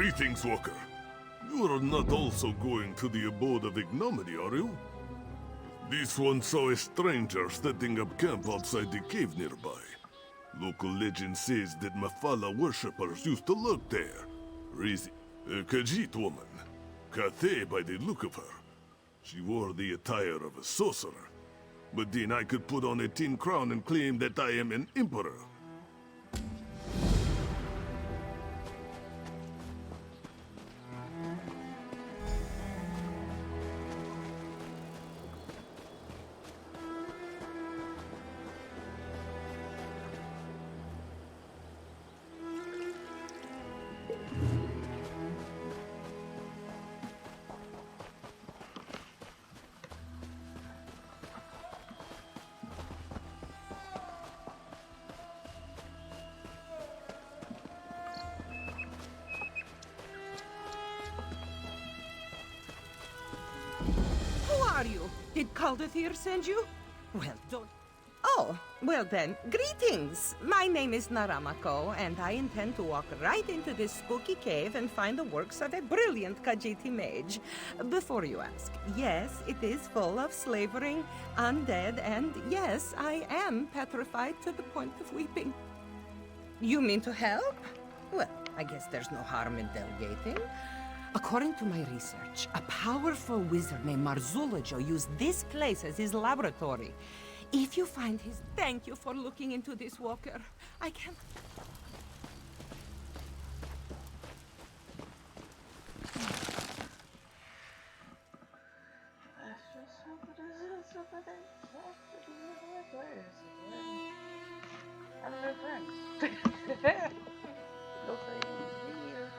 Greetings, Walker. You are not also going to the abode of ignominy, are you? This one saw a stranger setting up camp outside the cave nearby. Local legend says that Mafala worshippers used to lurk there. A Khajiit woman. Cathay by the look of her. She wore the attire of a sorcerer. But then I could put on a tin crown and claim that I am an emperor. Are you? Did Caldathir send you? Well, don't... Oh, well then, greetings! My name is Naramako, and I intend to walk right into this spooky cave and find the works of a brilliant Khajiiti mage. Before you ask, yes, it is full of slavering, undead, and yes, I am petrified to the point of weeping. You mean to help? Well, I guess there's no harm in delegating. According to my research, a powerful wizard named Marzulajo used this place as his laboratory. If you find his... Thank you for looking into this, Walker. I can't... I'm no friends. No friends here.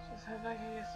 Just have I guess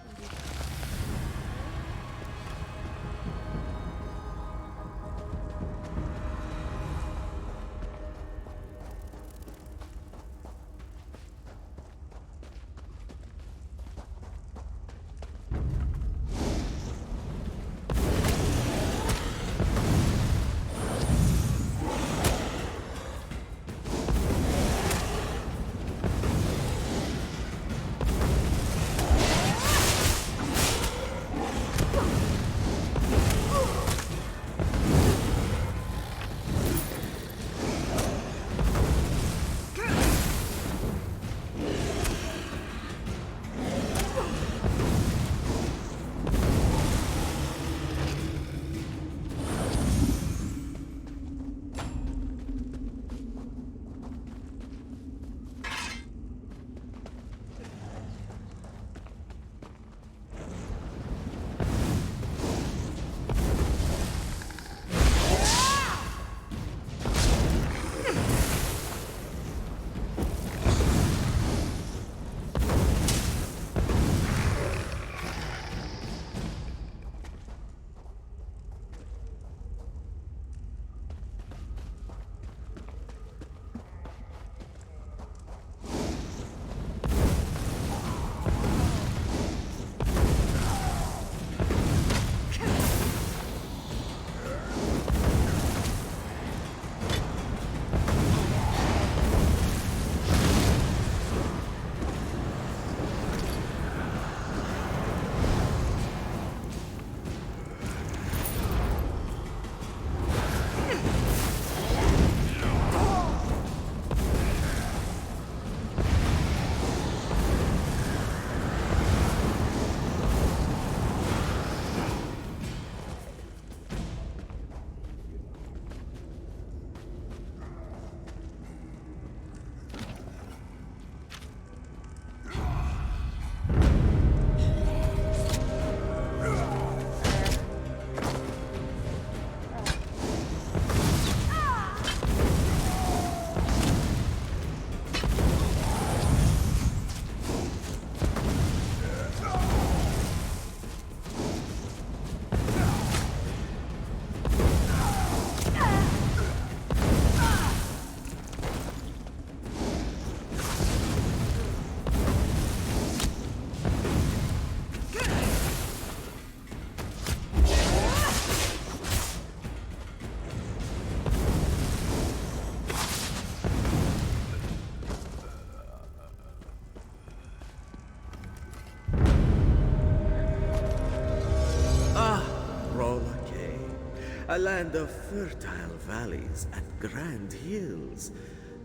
A land of fertile valleys and grand hills.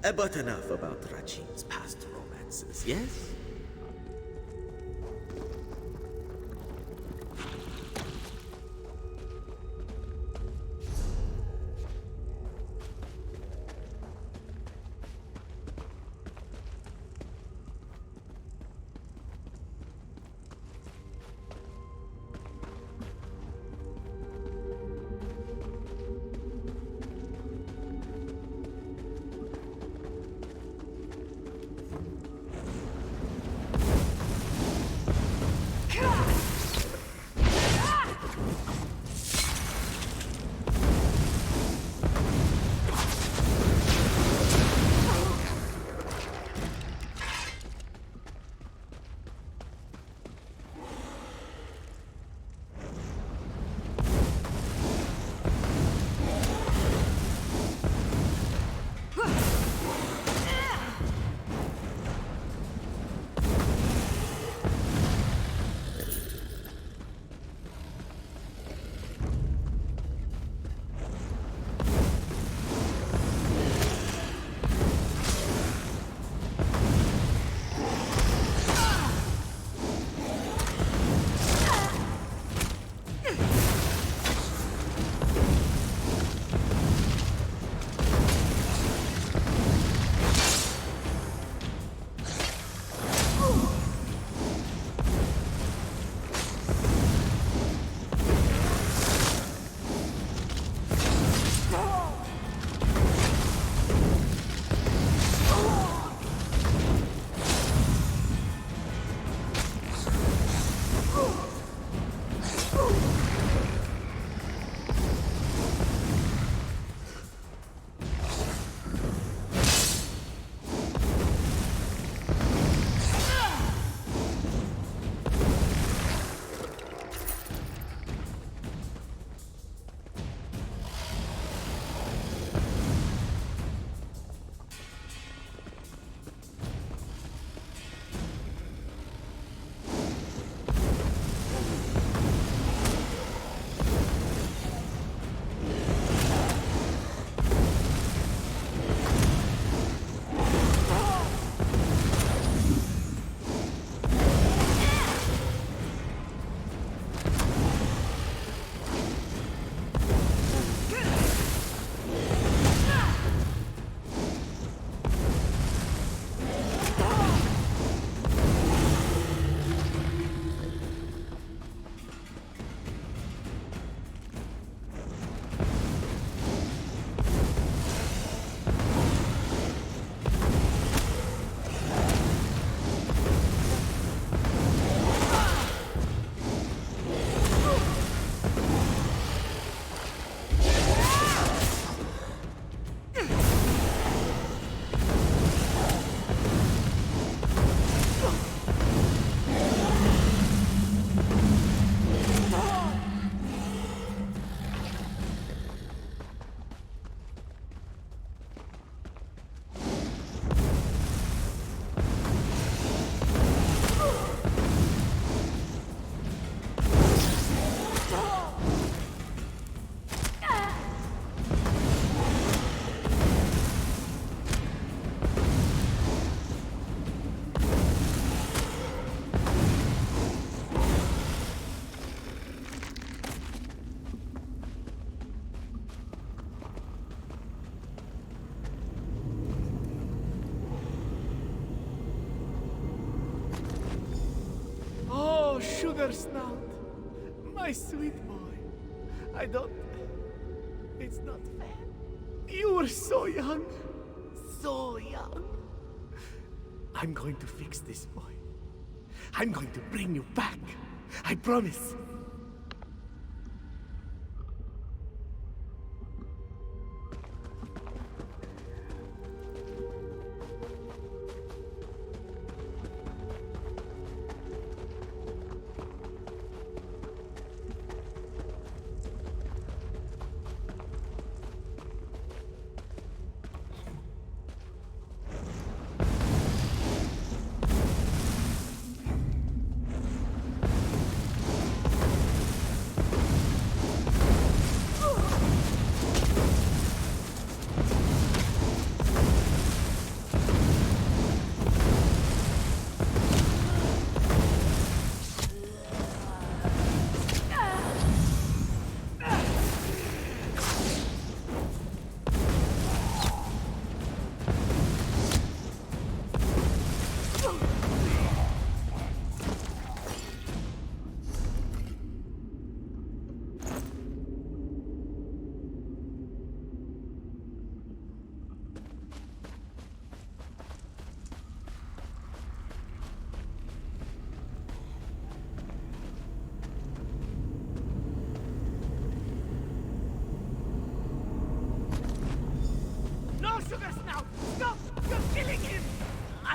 But enough about Rachin's past romances, yes? Sugar Snout, my sweet boy. I don't... It's not fair. You were so young. So young. I'm going to fix this, boy. I'm going to bring you back. I promise.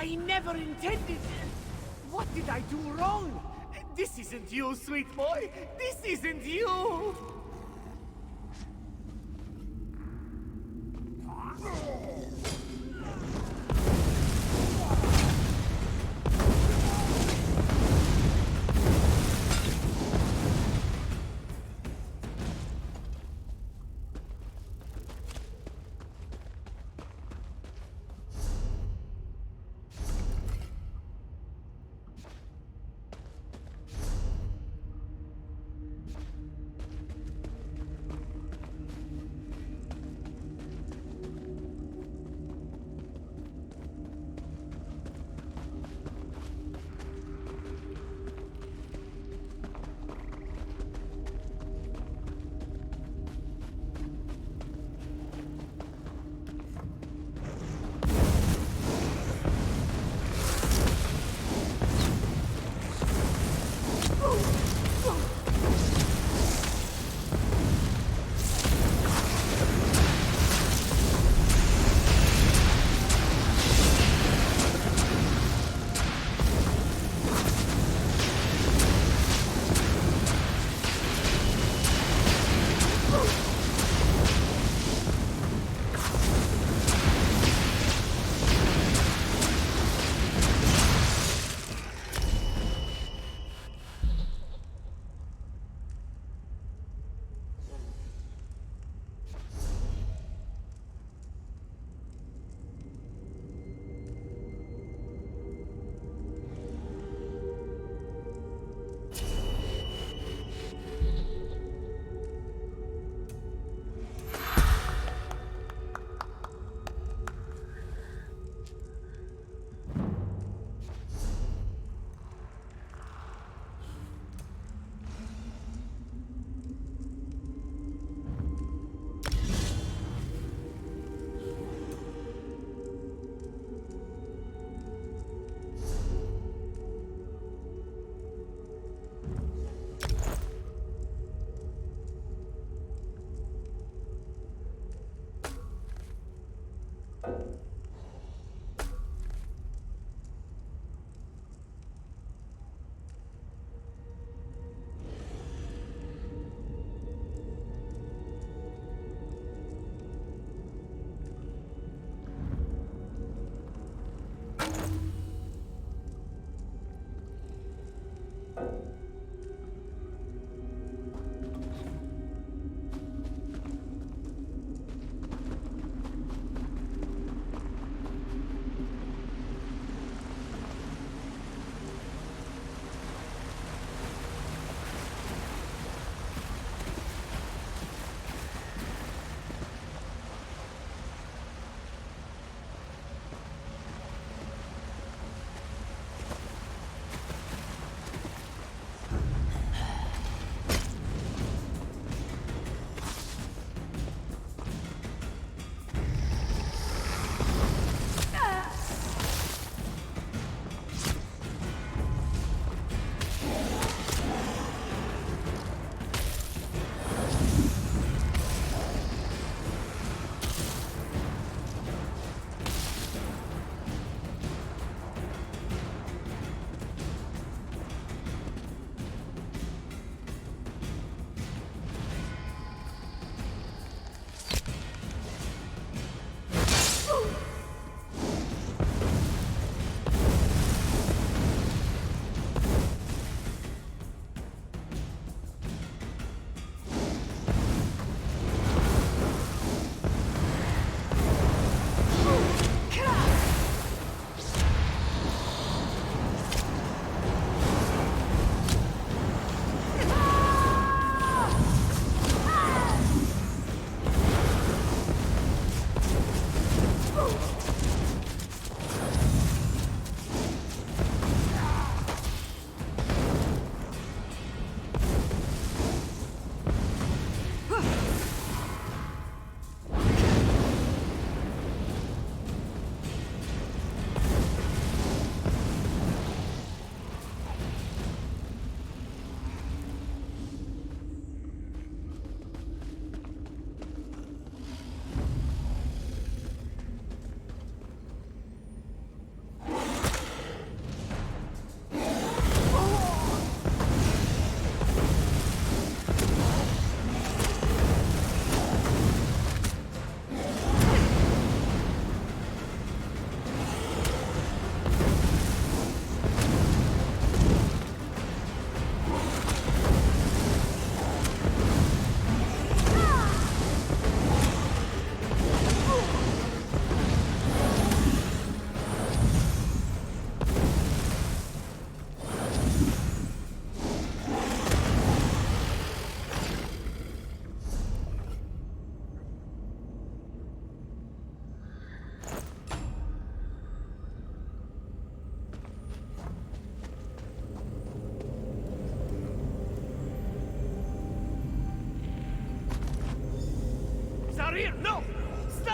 I never intended. What did I do wrong? This isn't you, sweet boy. This isn't you.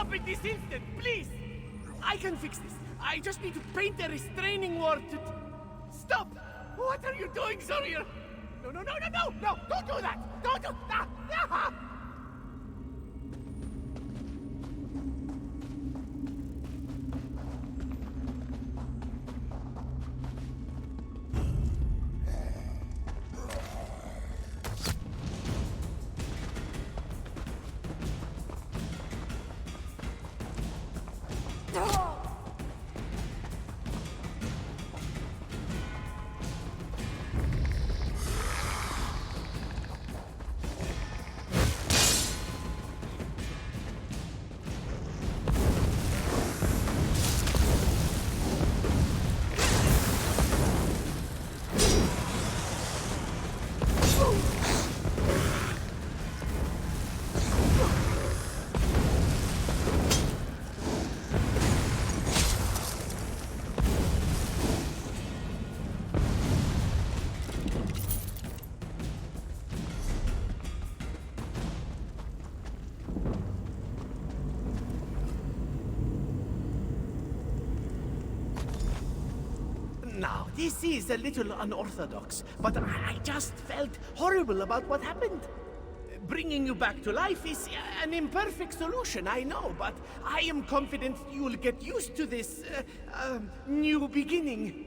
Stop it this instant, please! I can fix this. I just need to paint a restraining word to... Stop! What are you doing, Sawyer? No, no, no, no, no! No! Don't do that! Don't do that! Ah! Now, this is a little unorthodox, but I just felt horrible about what happened. Bringing you back to life is an imperfect solution, I know, but I am confident you'll get used to this, new beginning.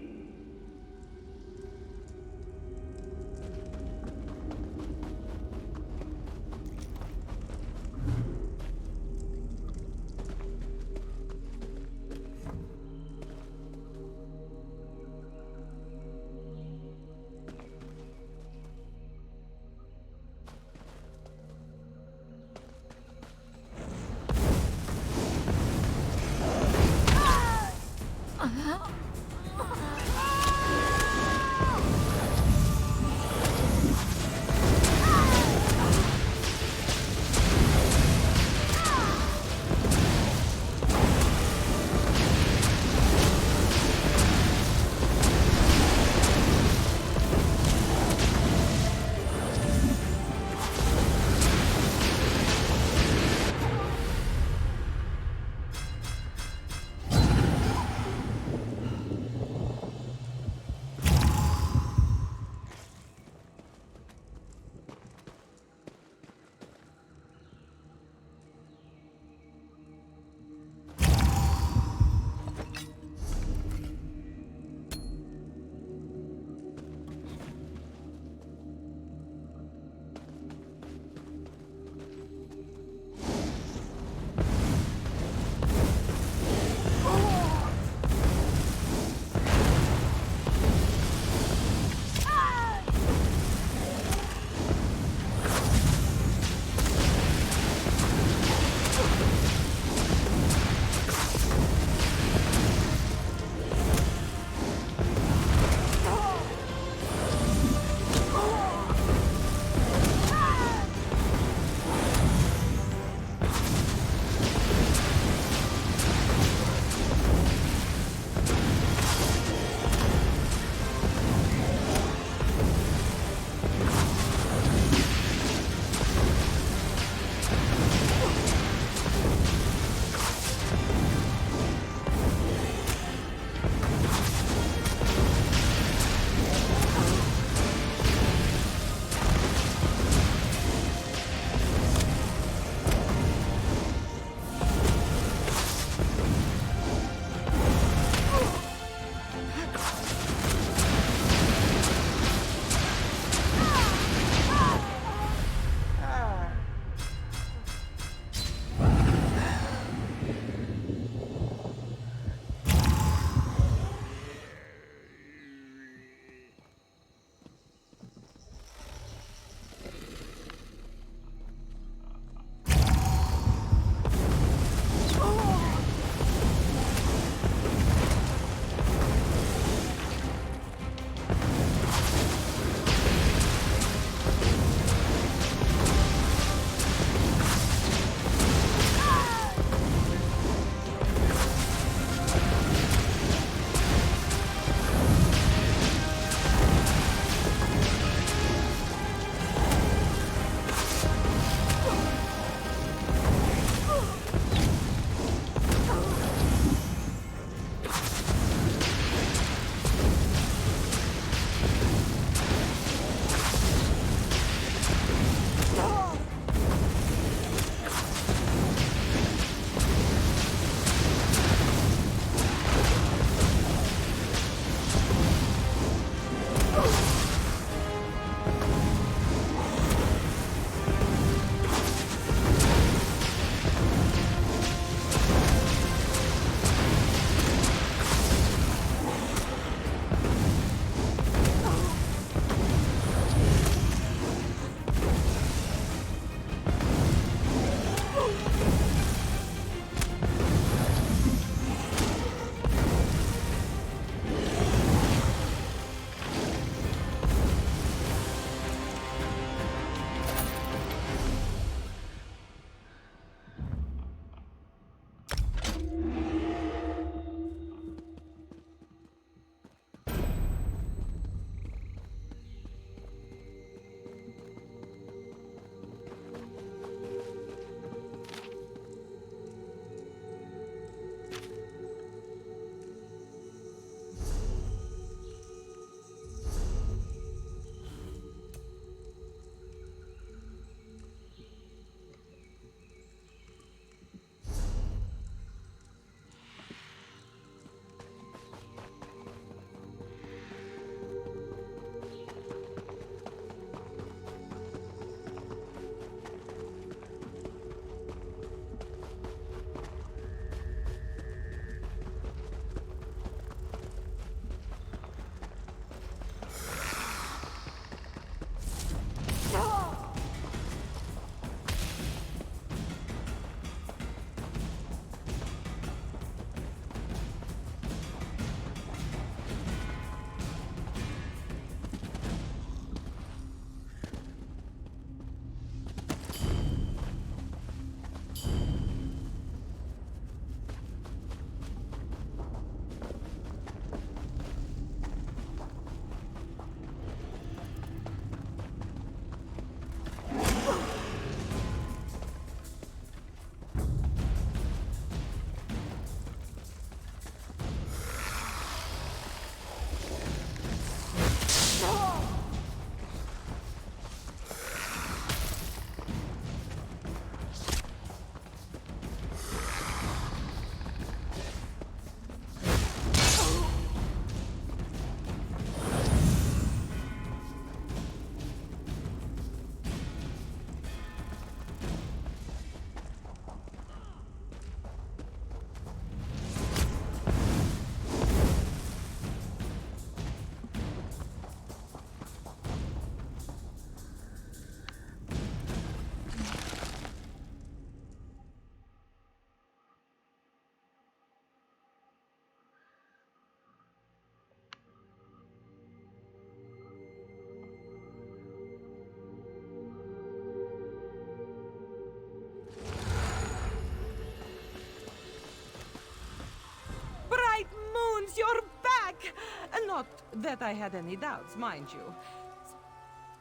that I had any doubts, mind you.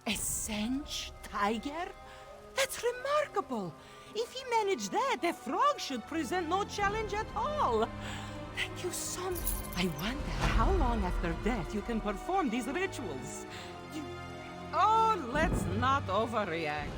A Sench tiger? That's remarkable! If he managed that, a frog should present no challenge at all. Thank you so much. I wonder how long after death you can perform these rituals. Oh, let's not overreact.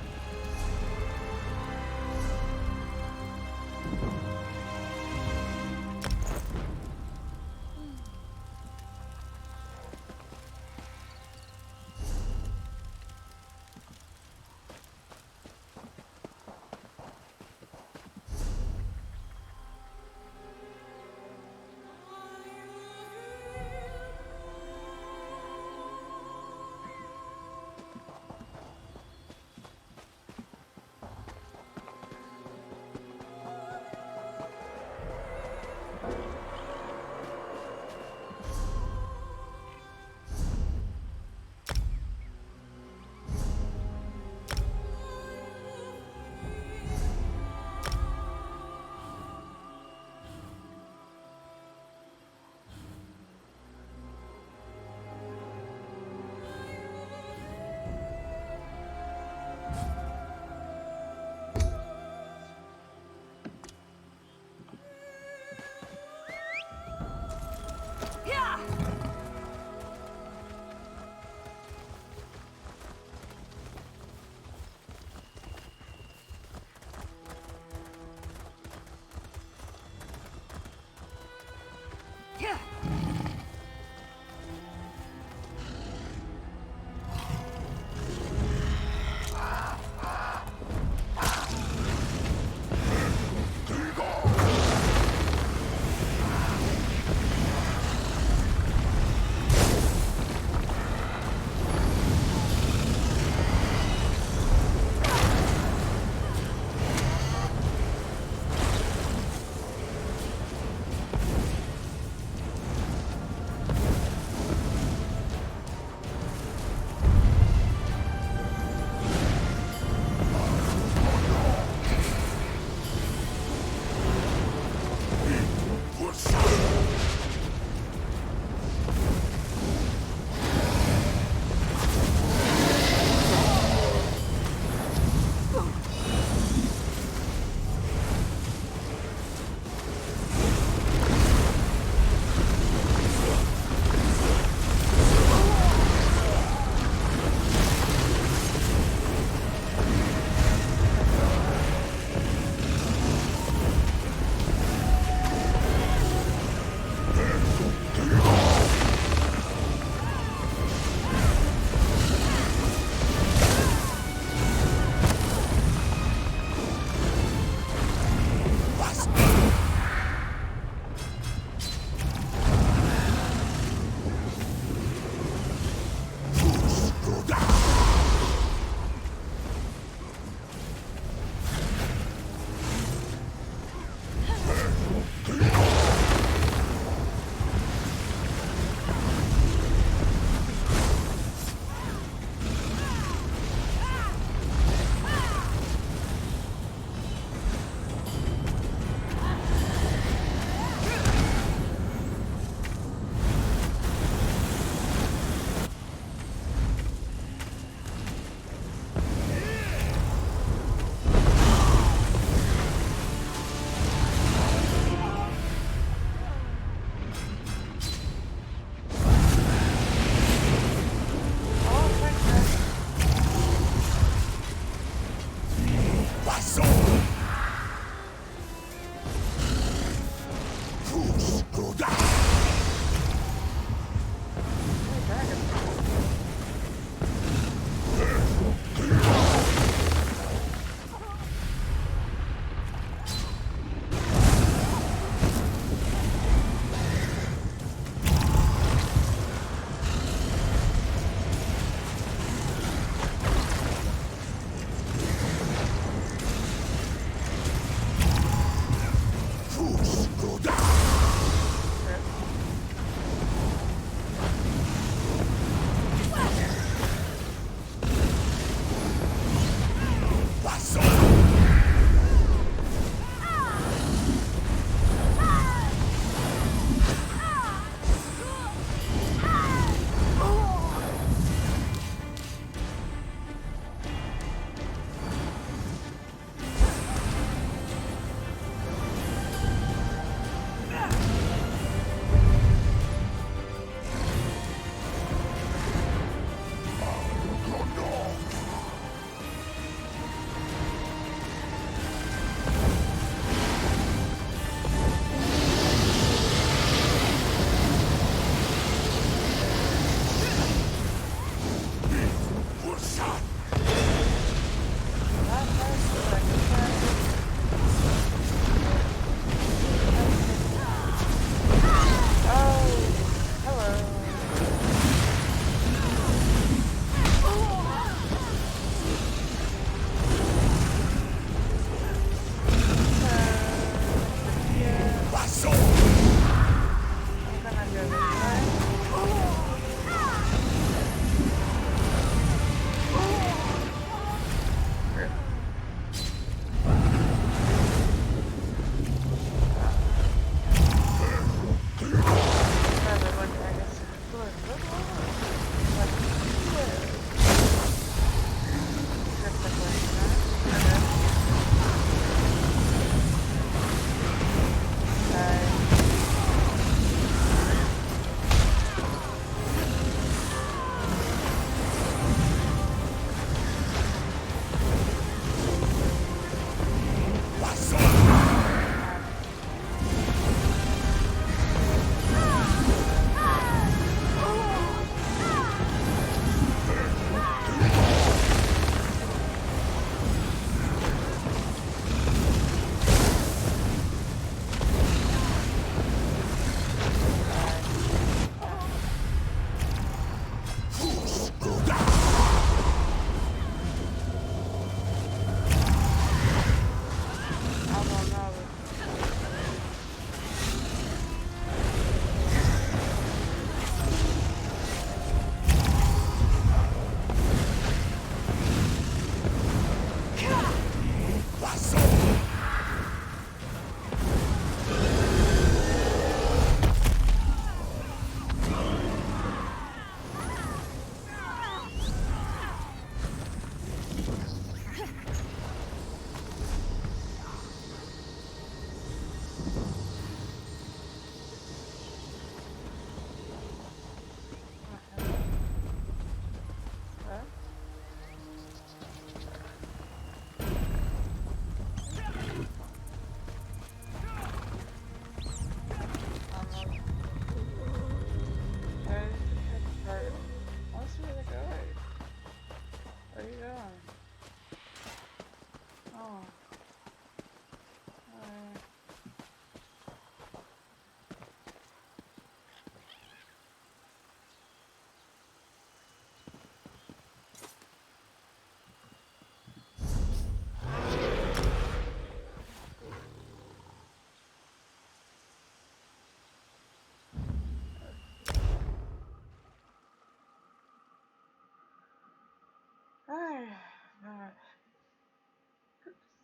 Oh.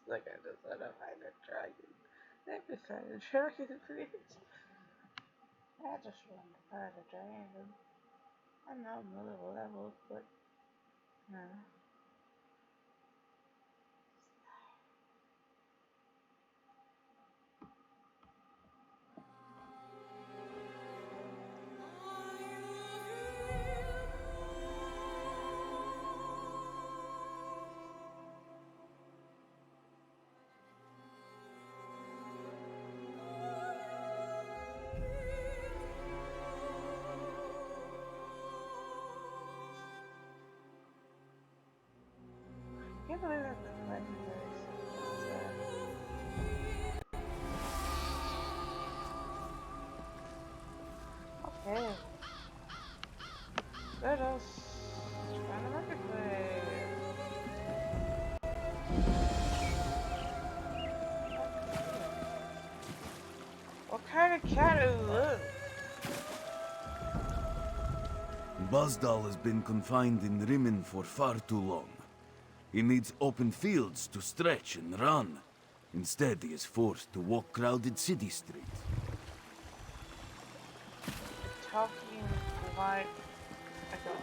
Like I just said, I find a dragon. Let me find a dragon, please. I just want to find a dragon. I know middle level, but no. I can't believe that the legendary okay. Let us find the marketplace. What kind of cat is this? Buzdal has been confined in Rimmen for far too long. He needs open fields to stretch and run. Instead, he is forced to walk crowded city streets. Talking like a dog.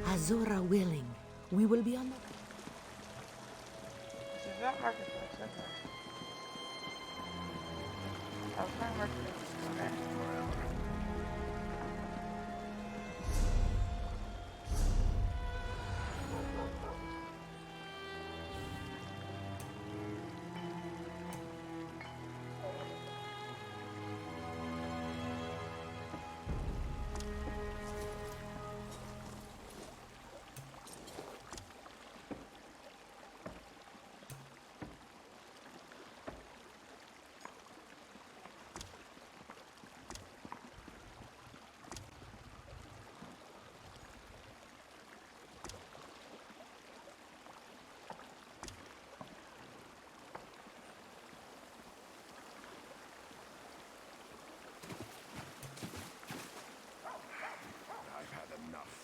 Azora willing. We will be on the... This is not marketplace, okay. I was trying marketplace, okay. I've had enough.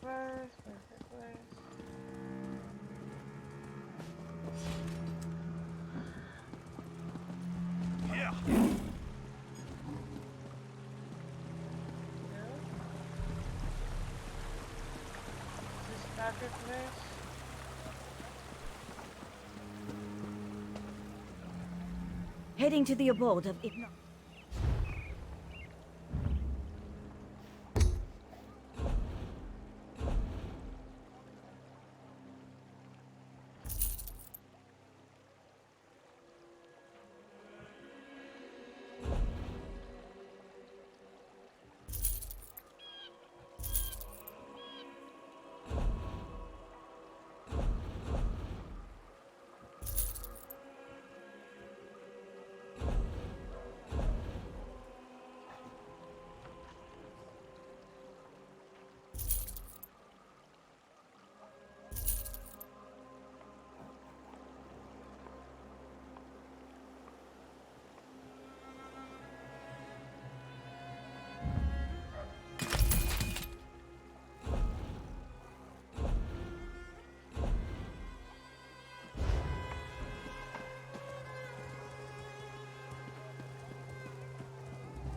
Marketplace. Yeah. This marketplace. Heading to the abode of Igno...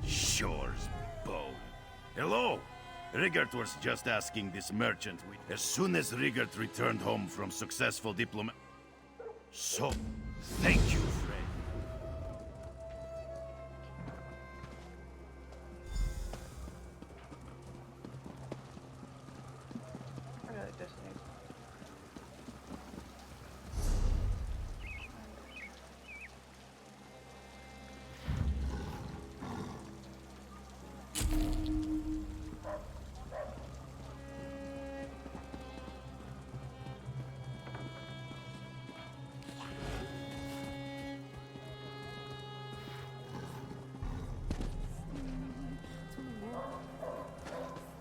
Shore's bone. Hello! Rigert was just asking this merchant. As soon as Rigert returned home from successful diplomat... So, thank you, Fred. I really just need.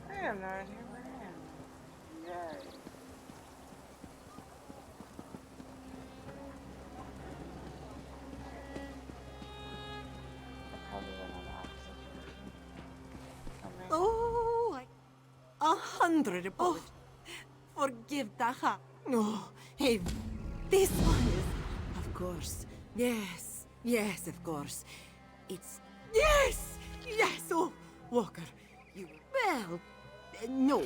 I have no idea where I am. Yay. I probably went on the opposite direction. I mean, Oh, 100 apologies. Forgive Taha. Oh, hey, this one is... Of course. Yes, yes, of course. It's... Yes! Yes! Oh, Walker, you... Well, no.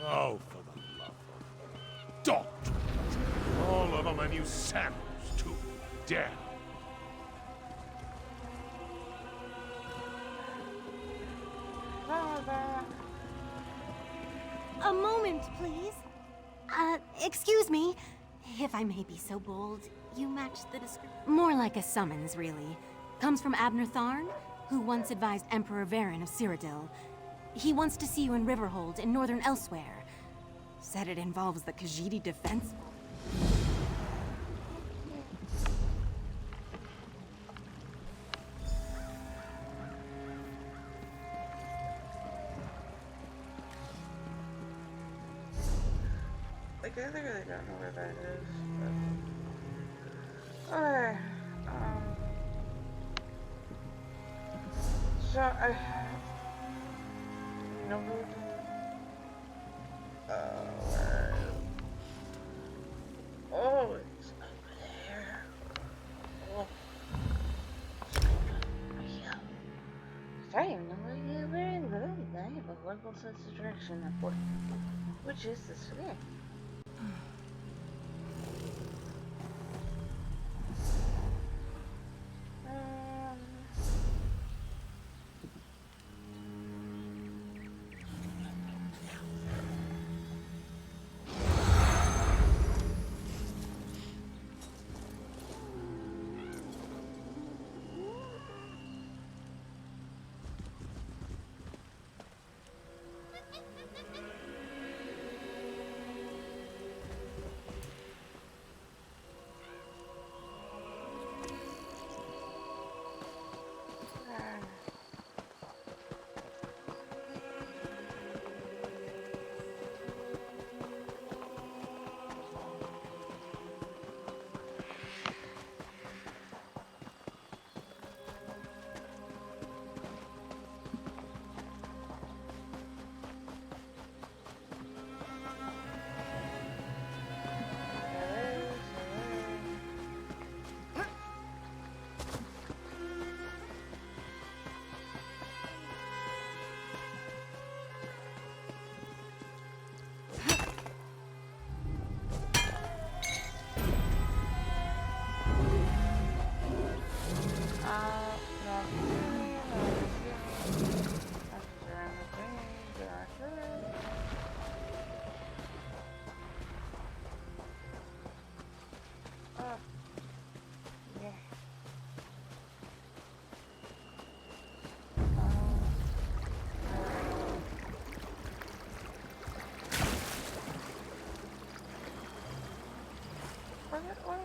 Oh, for the love of... Doctor! All of them, and you sandals, too. Damn. A moment, please. Excuse me. If I may be so bold, you match the description. More like a summons, really. Comes from Abner Tharn, who once advised Emperor Varen of Cyrodiil. He wants to see you in Riverhold in northern Elsweyr. Said it involves the Khajiit defense. like, I really don't know where that is. But... Okay. So, I have... No room. Where? Oh, it's over there. Oh. Yeah. I am not very good. I have a local sense of direction. Which is this way?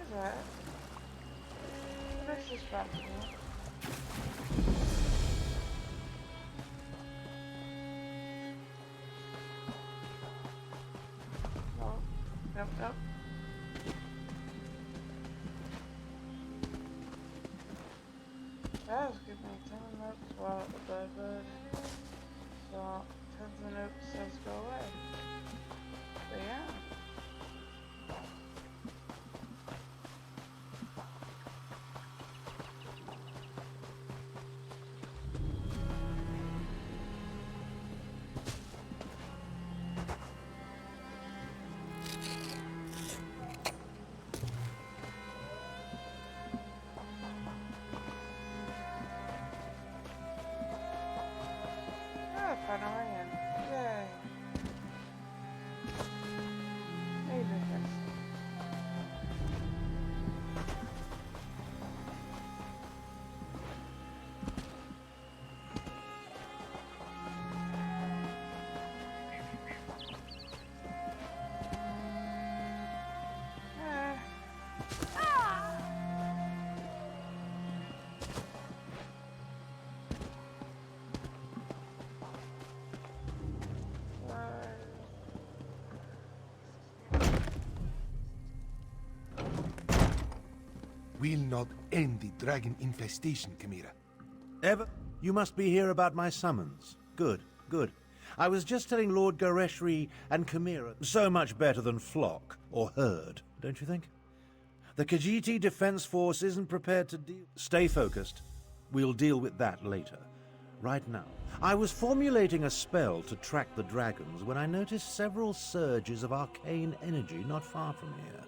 is that? What is this box? No. Nope, nope. That was giving me 10 notes while at the bed. So, 10 notes says go away. But yeah. Finally in. Yay. Hey, difference. We'll not end the dragon infestation, Chimera. Ever? You must be here about my summons. Good, good. I was just telling Lord Gareshri and Chimera, so much better than flock or herd, don't you think? The Khajiiti Defense Force isn't prepared to deal... Stay focused. We'll deal with that later. Right now, I was formulating a spell to track the dragons when I noticed several surges of arcane energy not far from here.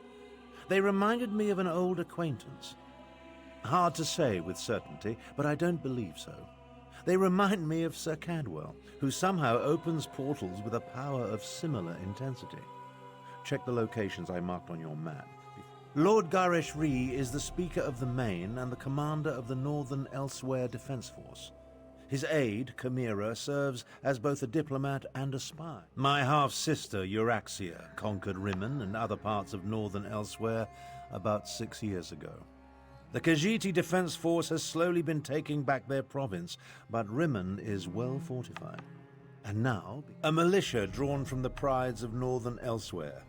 They reminded me of an old acquaintance. Hard to say with certainty, but I don't believe so. They remind me of Sir Cadwell, who somehow opens portals with a power of similar intensity. Check the locations I marked on your map. Lord Gareshri is the Speaker of the Main and the Commander of the Northern Elsweyr Defense Force. His aide, Chimera, serves as both a diplomat and a spy. My half-sister, Euraxia, conquered Rimmon and other parts of northern Elsweyr about 6 years ago. The Khajiiti Defense Force has slowly been taking back their province, but Rimmon is well fortified. And now, a militia drawn from the prides of northern Elsweyr.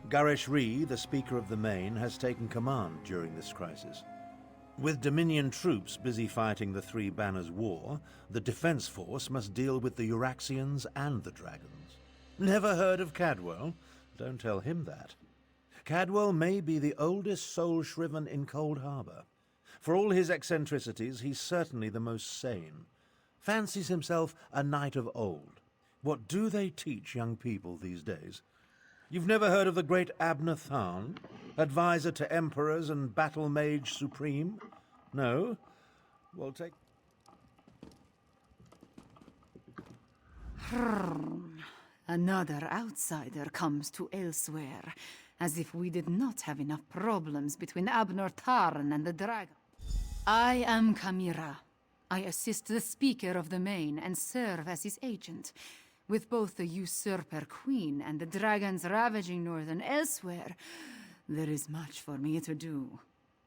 Gareshri, the Speaker of the Main, has taken command during this crisis. With Dominion troops busy fighting the Three Banners War, the Defense Force must deal with the Euraxians and the Dragons. Never heard of Cadwell? Don't tell him that. Cadwell may be the oldest soul-shriven in Cold Harbor. For all his eccentricities, he's certainly the most sane. Fancies himself a knight of old. What do they teach young people these days? You've never heard of the great Abner Tharn, advisor to emperors and battle mage supreme? No? Well, take... Another outsider comes to Elsweyr, as if we did not have enough problems between Abner Tharn and the dragon. I am Chimera. I assist the Speaker of the Main and serve as his agent. With both the usurper queen and the dragons ravaging northern Elsweyr, there is much for me to do.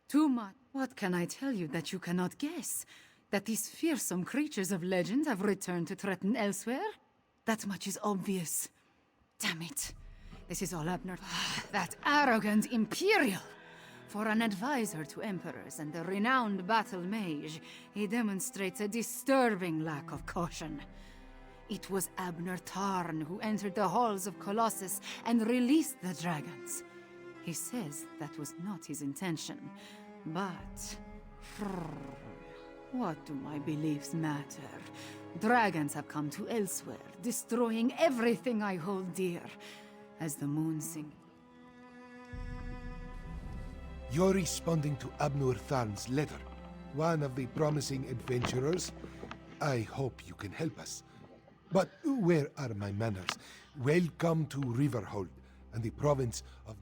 Too much. What can I tell you that you cannot guess? That these fearsome creatures of legend have returned to threaten Elsweyr? That much is obvious. Damn it. This is all Abner. That arrogant Imperial! For an advisor to emperors and a renowned battle mage, he demonstrates a disturbing lack of caution. It was Abner Tharn who entered the halls of Colossus and released the dragons. He says that was not his intention, but... what do my beliefs matter? Dragons have come to Elsweyr, destroying everything I hold dear, as the moon sings. You're responding to Abner Tharn's letter, one of the promising adventurers. I hope you can help us. But where are my manners? Welcome to Riverhold and the province of...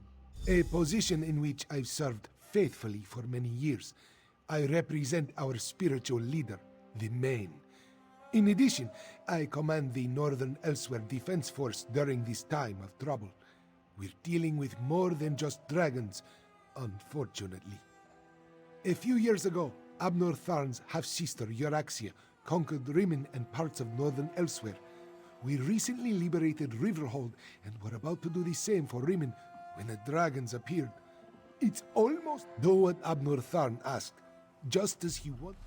a position in which I've served faithfully for many years. I represent our spiritual leader, the Main. In addition, I command the Northern Elsweyr Defense Force during this time of trouble. We're dealing with more than just dragons. unfortunately. A few years ago, Abnor Tharn's half-sister, Euraxia, conquered Rimmon and parts of northern Elsweyr. We recently liberated Riverhold and were about to do the same for Rimmon when the dragons appeared. It's almost do what Abnor Tharn asked, just as he wanted.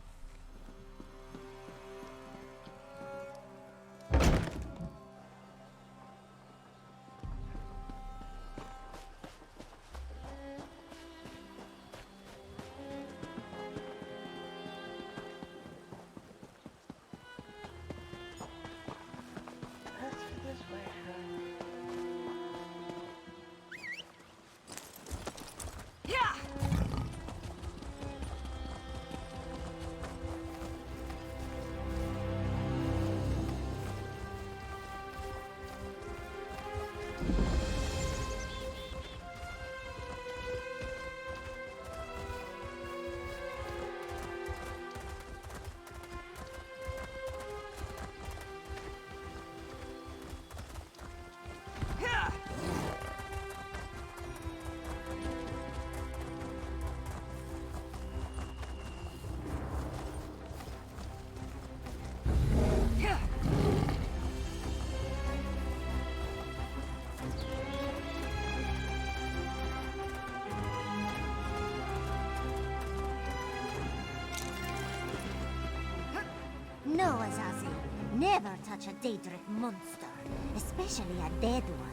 No, Azazi. Never touch a Daedric monster, especially a dead one.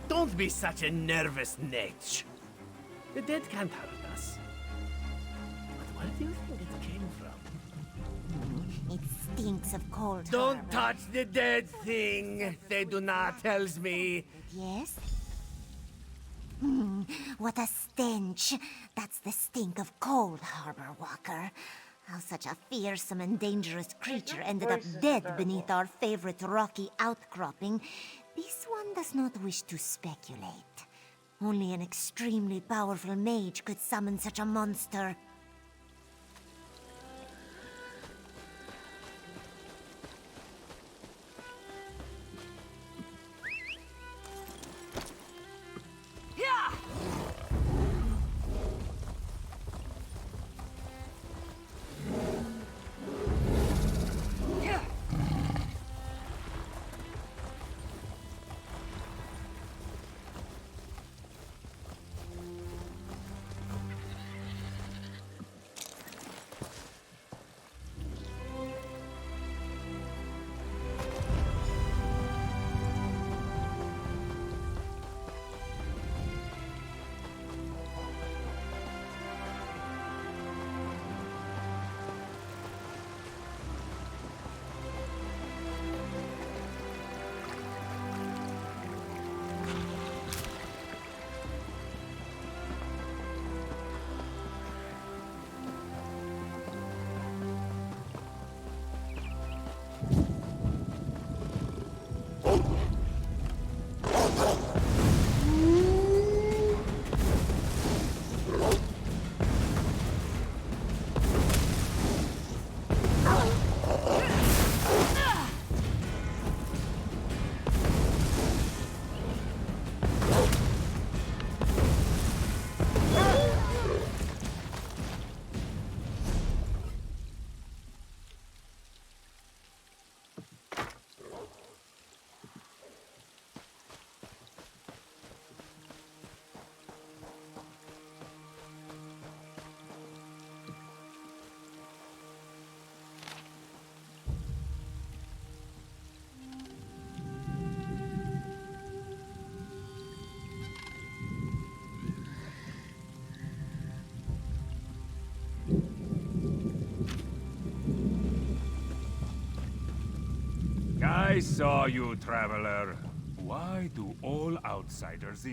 Don't be such a nervous netch. The dead can't hurt us. But where do you think it came from? It stinks of cold Don't harbor. touch the dead thing, Theduna tells me. Yes? What a stench. That's the stink of Cold Harbor, Walker. How such a fearsome and dangerous creature ended up dead beneath our favorite rocky outcropping, this one does not wish to speculate. Only an extremely powerful mage could summon such a monster. I saw you, traveler. Why do all outsiders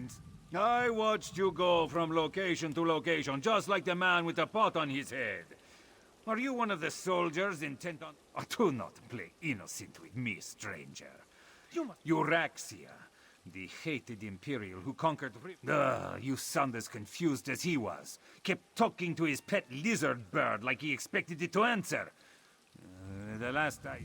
I watched you go from location to location, just like the man with the pot on his head. Are you one of the soldiers intent on... Oh, do not play innocent with me, stranger. Euraxia, the hated Imperial who conquered... you sound as confused as he was. Kept talking to his pet lizard bird like he expected it to answer. The last I...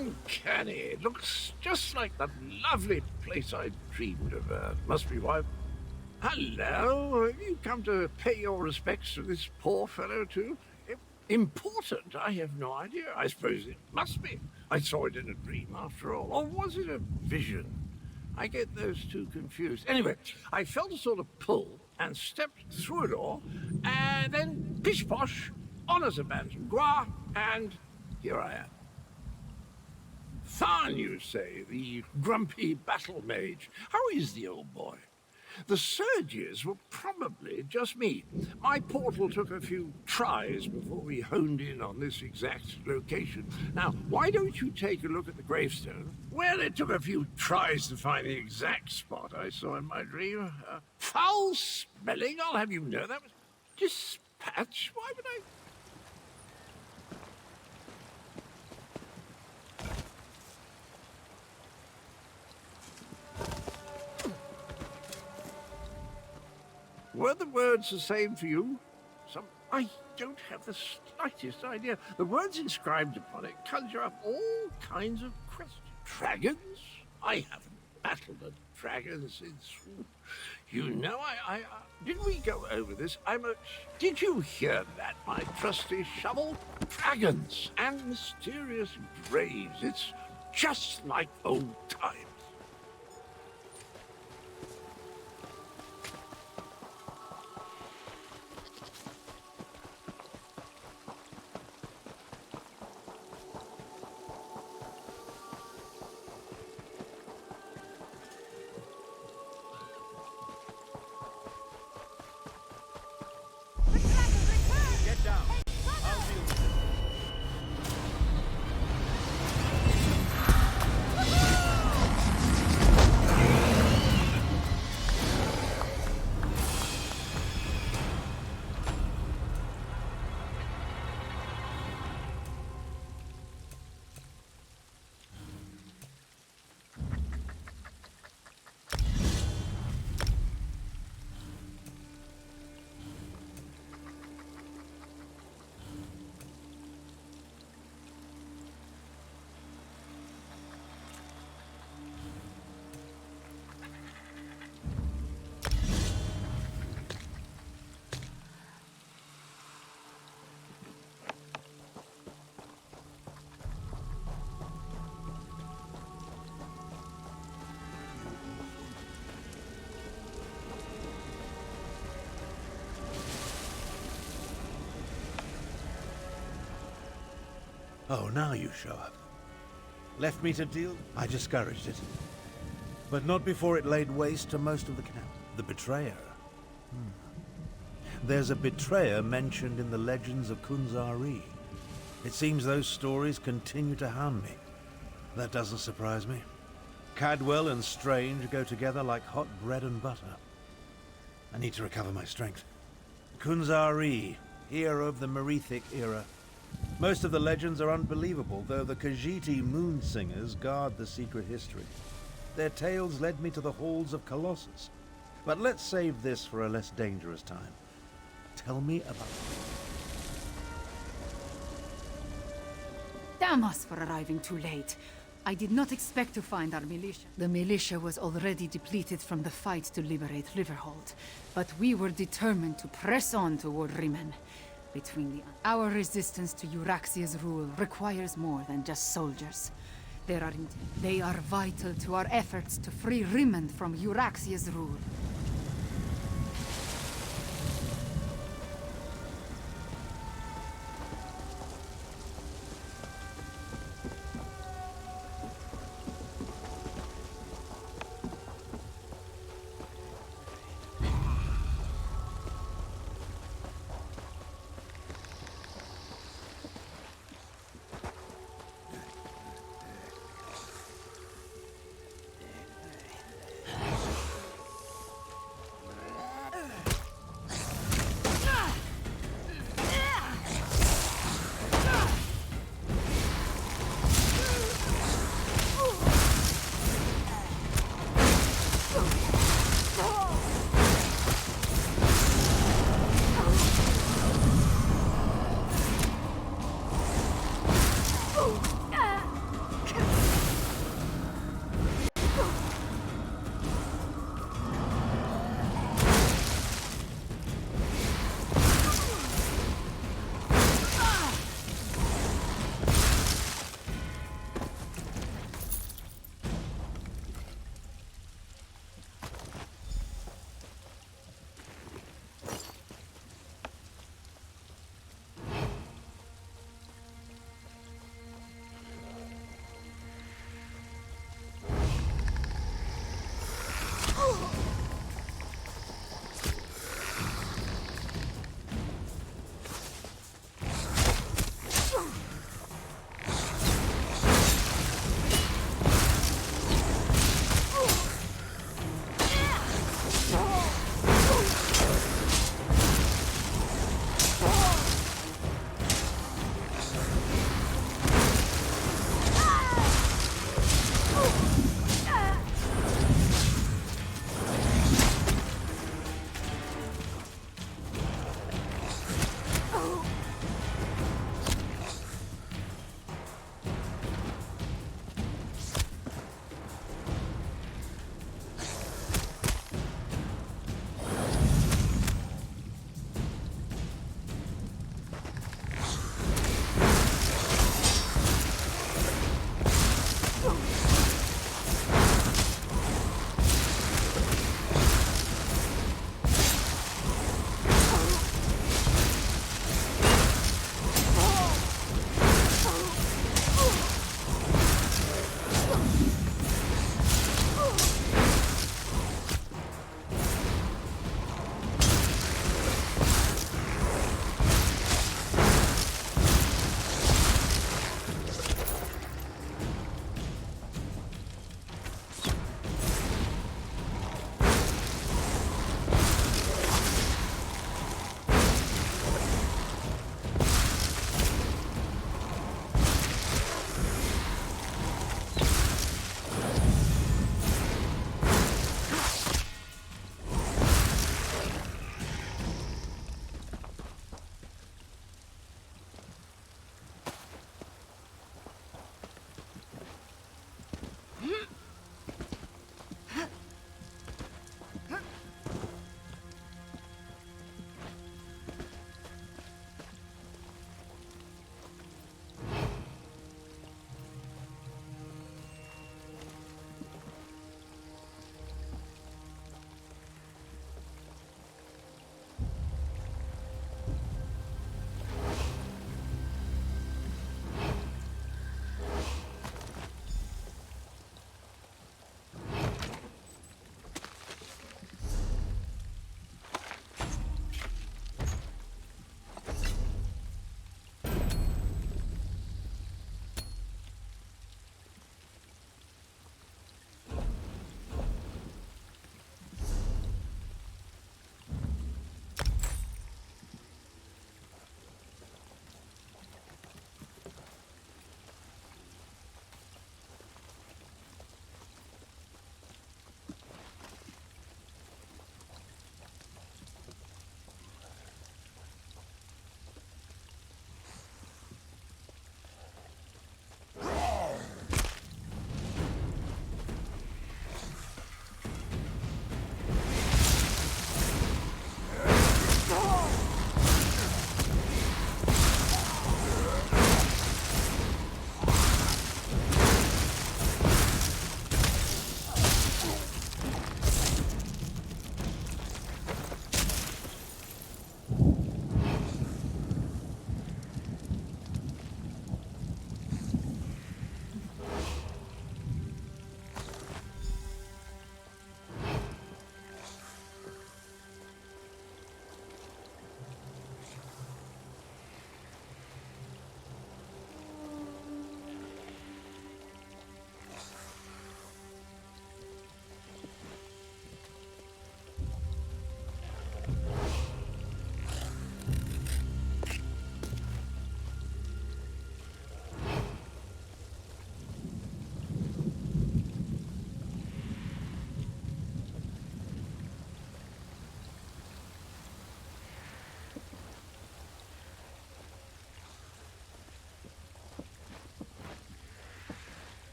uncanny. It looks just like the lovely place I dreamed of. Must be why. Hello, have you come to pay your respects to this poor fellow too? Important? I have no idea. I suppose it must be. I saw it in a dream after all. Or was it a vision? I get those two confused. Anyway, I felt a sort of pull and stepped through a door, and then pish-posh, honours abandoned, gras, and here I am. Tharn, you say, the grumpy battle mage. How is the old boy? The surges were probably just me. My portal took a few tries before we honed in on this exact location. Now, why don't you take a look at the gravestone? Well, it took a few tries to find the exact spot I saw in my dream. Foul smelling, I'll have you know. That was dispatch. Why would I... Were the words the same for you? I don't have the slightest idea. The words inscribed upon it conjure up all kinds of questions. Dragons? I haven't battled a dragon since... You know, did we go over this? Did you hear that, my trusty shovel? Dragons and mysterious graves. It's just like old times. Oh, now you show up. Left me to deal? I discouraged it. But not before it laid waste to most of the camp. The betrayer. There's a betrayer mentioned in the legends of Kunzari. It seems those stories continue to hound me. That doesn't surprise me. Cadwell and Strange go together like hot bread and butter. I need to recover my strength. Kunzari, hero of the Merethic era. Most of the legends are unbelievable, though the Khajiiti moon singers guard the secret history. Their tales led me to the halls of Colossus. But let's save this for a less dangerous time. Tell me about... Damn us for arriving too late. I did not expect to find our militia. The militia was already depleted from the fight to liberate Riverhold, but we were determined to press on toward Rimen. Our resistance to Euraxia's rule requires more than just soldiers. They are vital to our efforts to free Rimen from Euraxia's rule.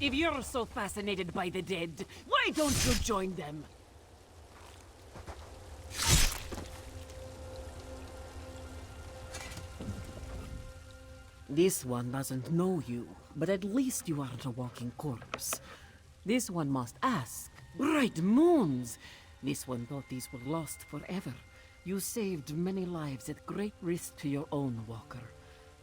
If you're so fascinated by the dead, why don't you join them? This one doesn't know you, but at least you aren't a walking corpse. This one must ask. Bright moons! This one thought these were lost forever. You saved many lives at great risk to your own walker.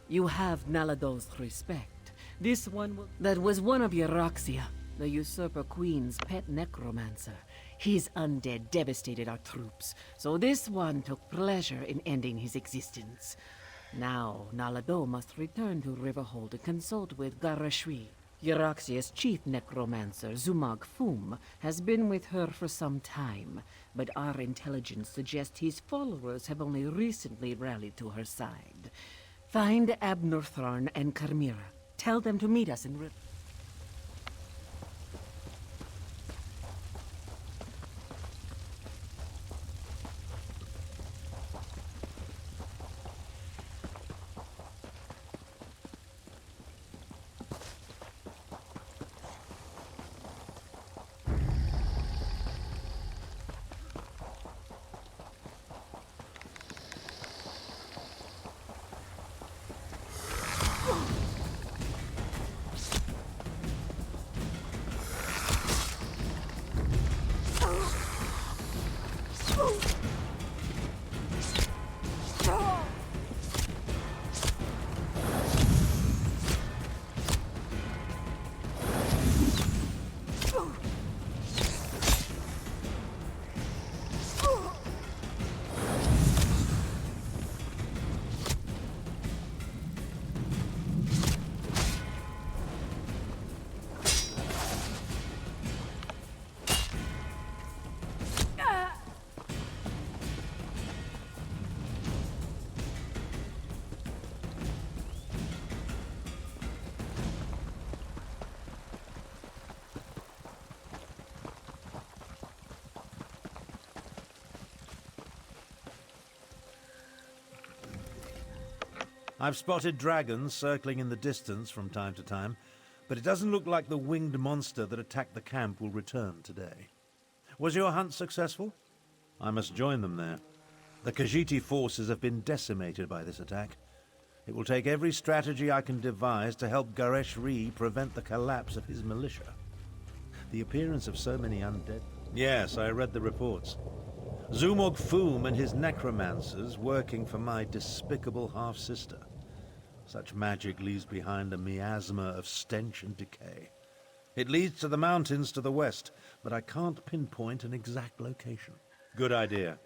You have Nalado's respect. This one that was one of Euroxia, the usurper queen's pet necromancer. His undead devastated our troops, so this one took pleasure in ending his existence. Now, Nalado must return to Riverhold and consult with Garashri. Euroxia's chief necromancer, Zumag Fum, has been with her for some time, but our intelligence suggests his followers have only recently rallied to her side. Find Abnortharn and Carmira. Tell them to meet us in Riverhold. I've spotted dragons circling in the distance from time to time, but it doesn't look like the winged monster that attacked the camp will return today. Was your hunt successful? I must join them there. The Khajiiti forces have been decimated by this attack. It will take every strategy I can devise to help Gareshri prevent the collapse of his militia. The appearance of so many undead... Yes, I read the reports. Zumog Foom and his necromancers working for my despicable half-sister. Such magic leaves behind a miasma of stench and decay. It leads to the mountains to the west, but I can't pinpoint an exact location. Good idea.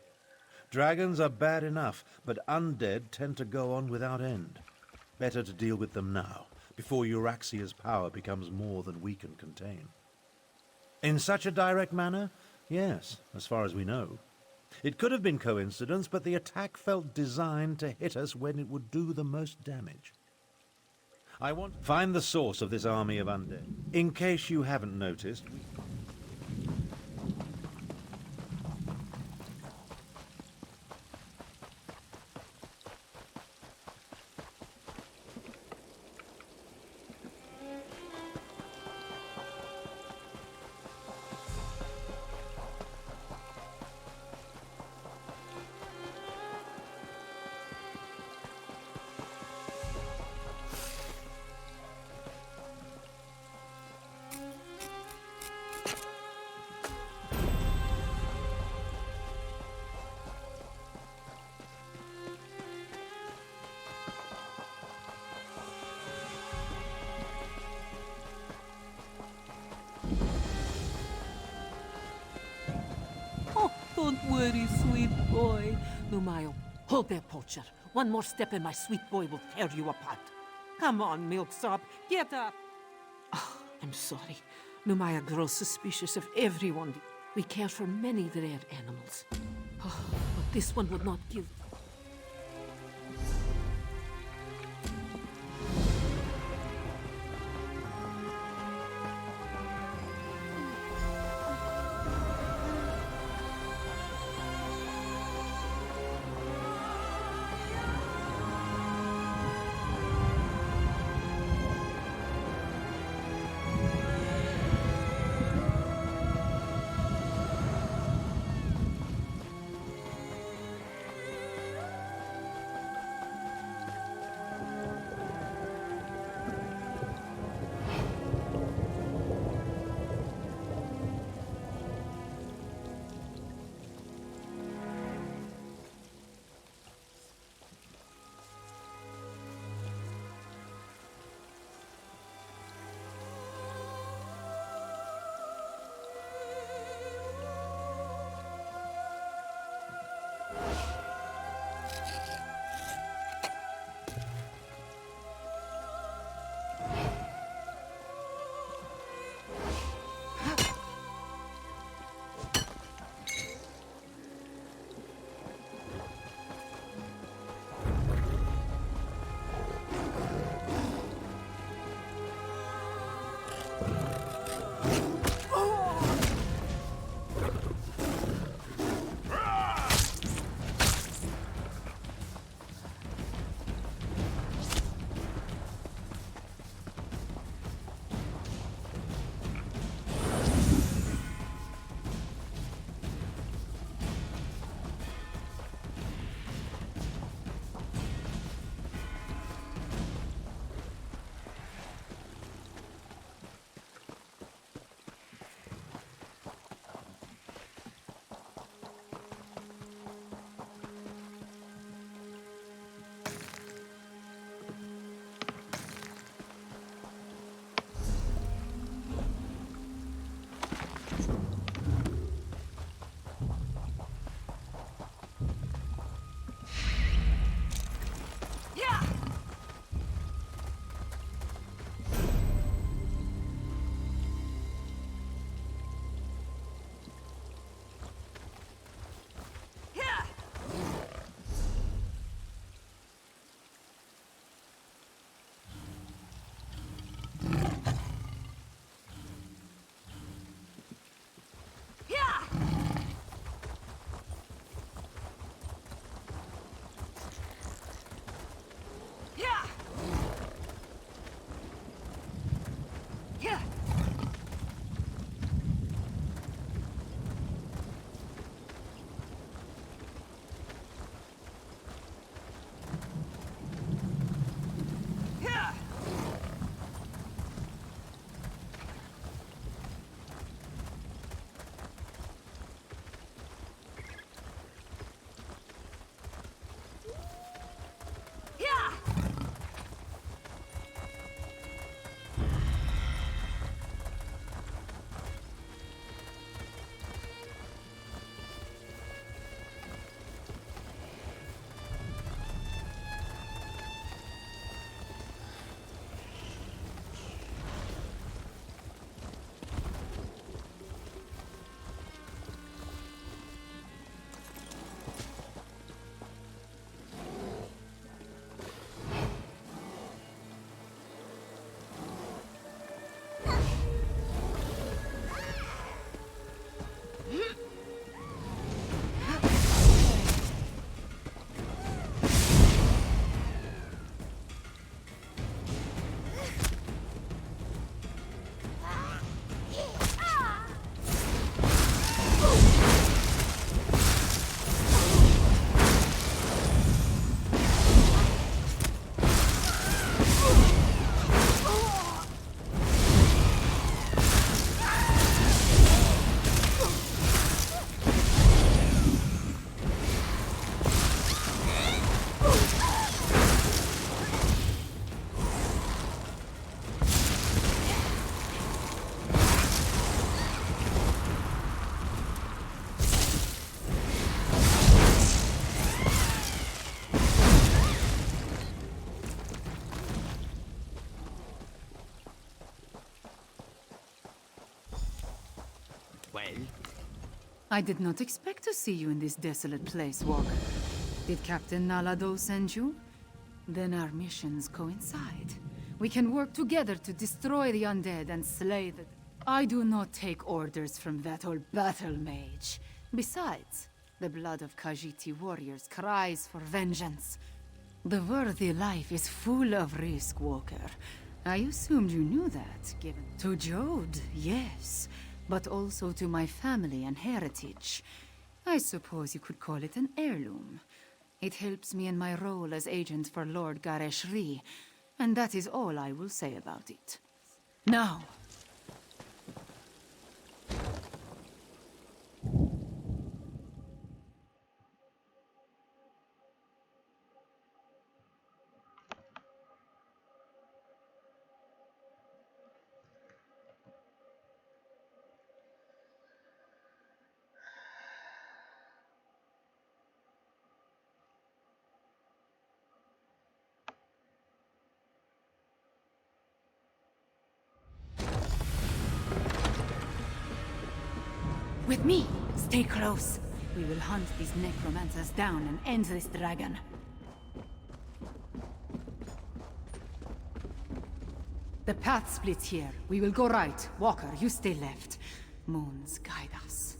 Dragons are bad enough, but undead tend to go on without end. Better to deal with them now, before Euraxia's power becomes more than we can contain. In such a direct manner? Yes, as far as we know. It could have been coincidence, but the attack felt designed to hit us when it would do the most damage. I want to find the source of this army of undead. In case you haven't noticed... Don't worry, sweet boy. Numayo, hold there, poacher. One more step and my sweet boy will tear you apart. Come on, Milksop, get up. Oh, I'm sorry. Numaya grows suspicious of everyone. We care for many rare animals. Oh, but this one would not give... I did not expect to see you in this desolate place, Walker. Did Captain Nalado send you? Then our missions coincide. We can work together to destroy the undead and slay the... I do not take orders from that old battle mage. Besides, the blood of Khajiiti warriors cries for vengeance. The worthy life is full of risk, Walker. I assumed you knew that, given... To Jode, yes. But also to my family and heritage. I suppose you could call it an heirloom. It helps me in my role as agent for Lord Gareshri, and that is all I will say about it. Now! With me! Stay close! We will hunt these necromancers down and end this dragon. The path splits here. We will go right. Walker, you stay left. Moons guide us.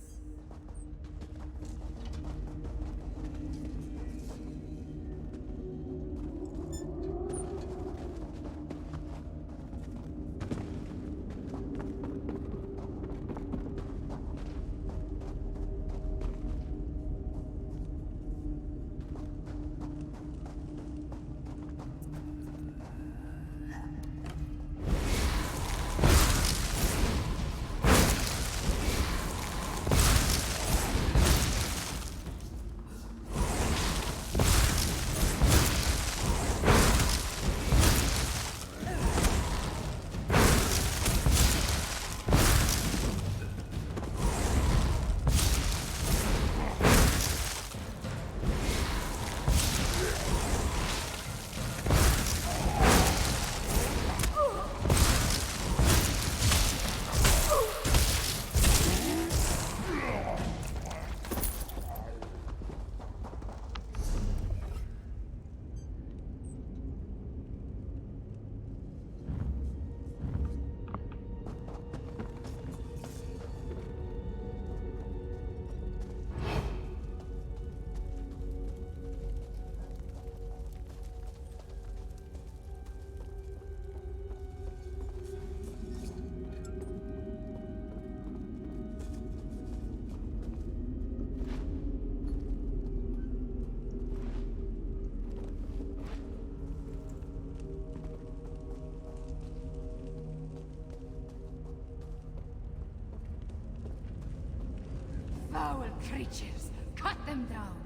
Foul creatures! Cut them down!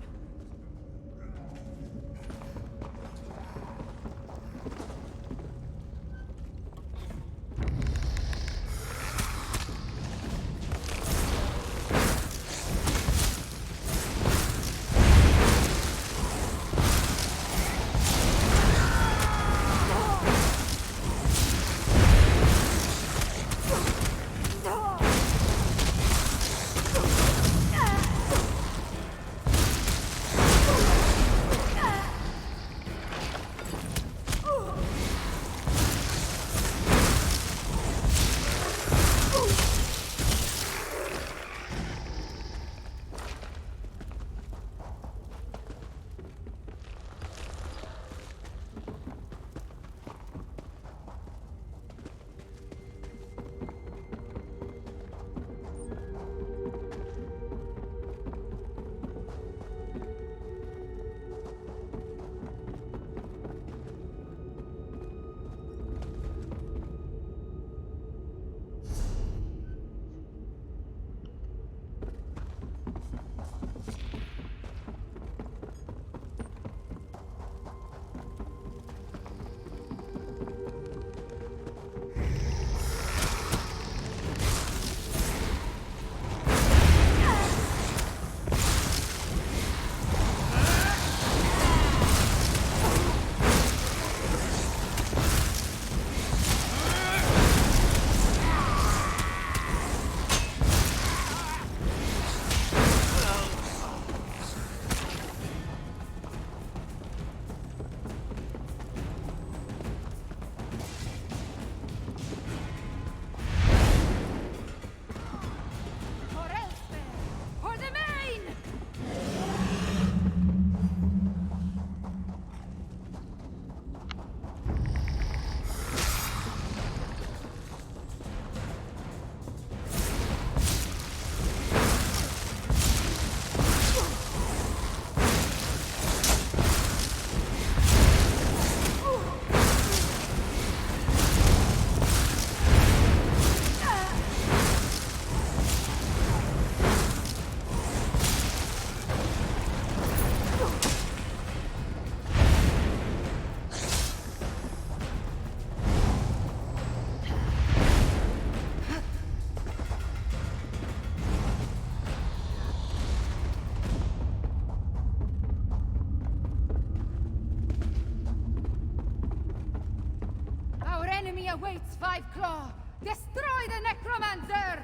destiny awaits Five Claw! Destroy the necromancer!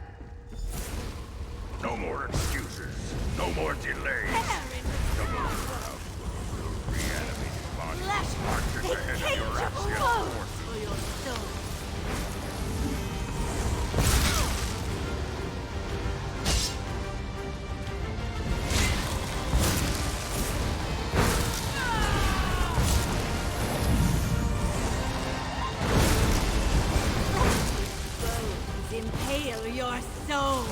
No more excuses. No more delay. The Moonbound will reanimate his body. Marches ahead of your Axiom forces. Impale your soul!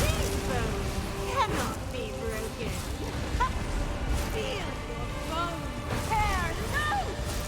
These bones cannot be broken. Feel your bones tear loose!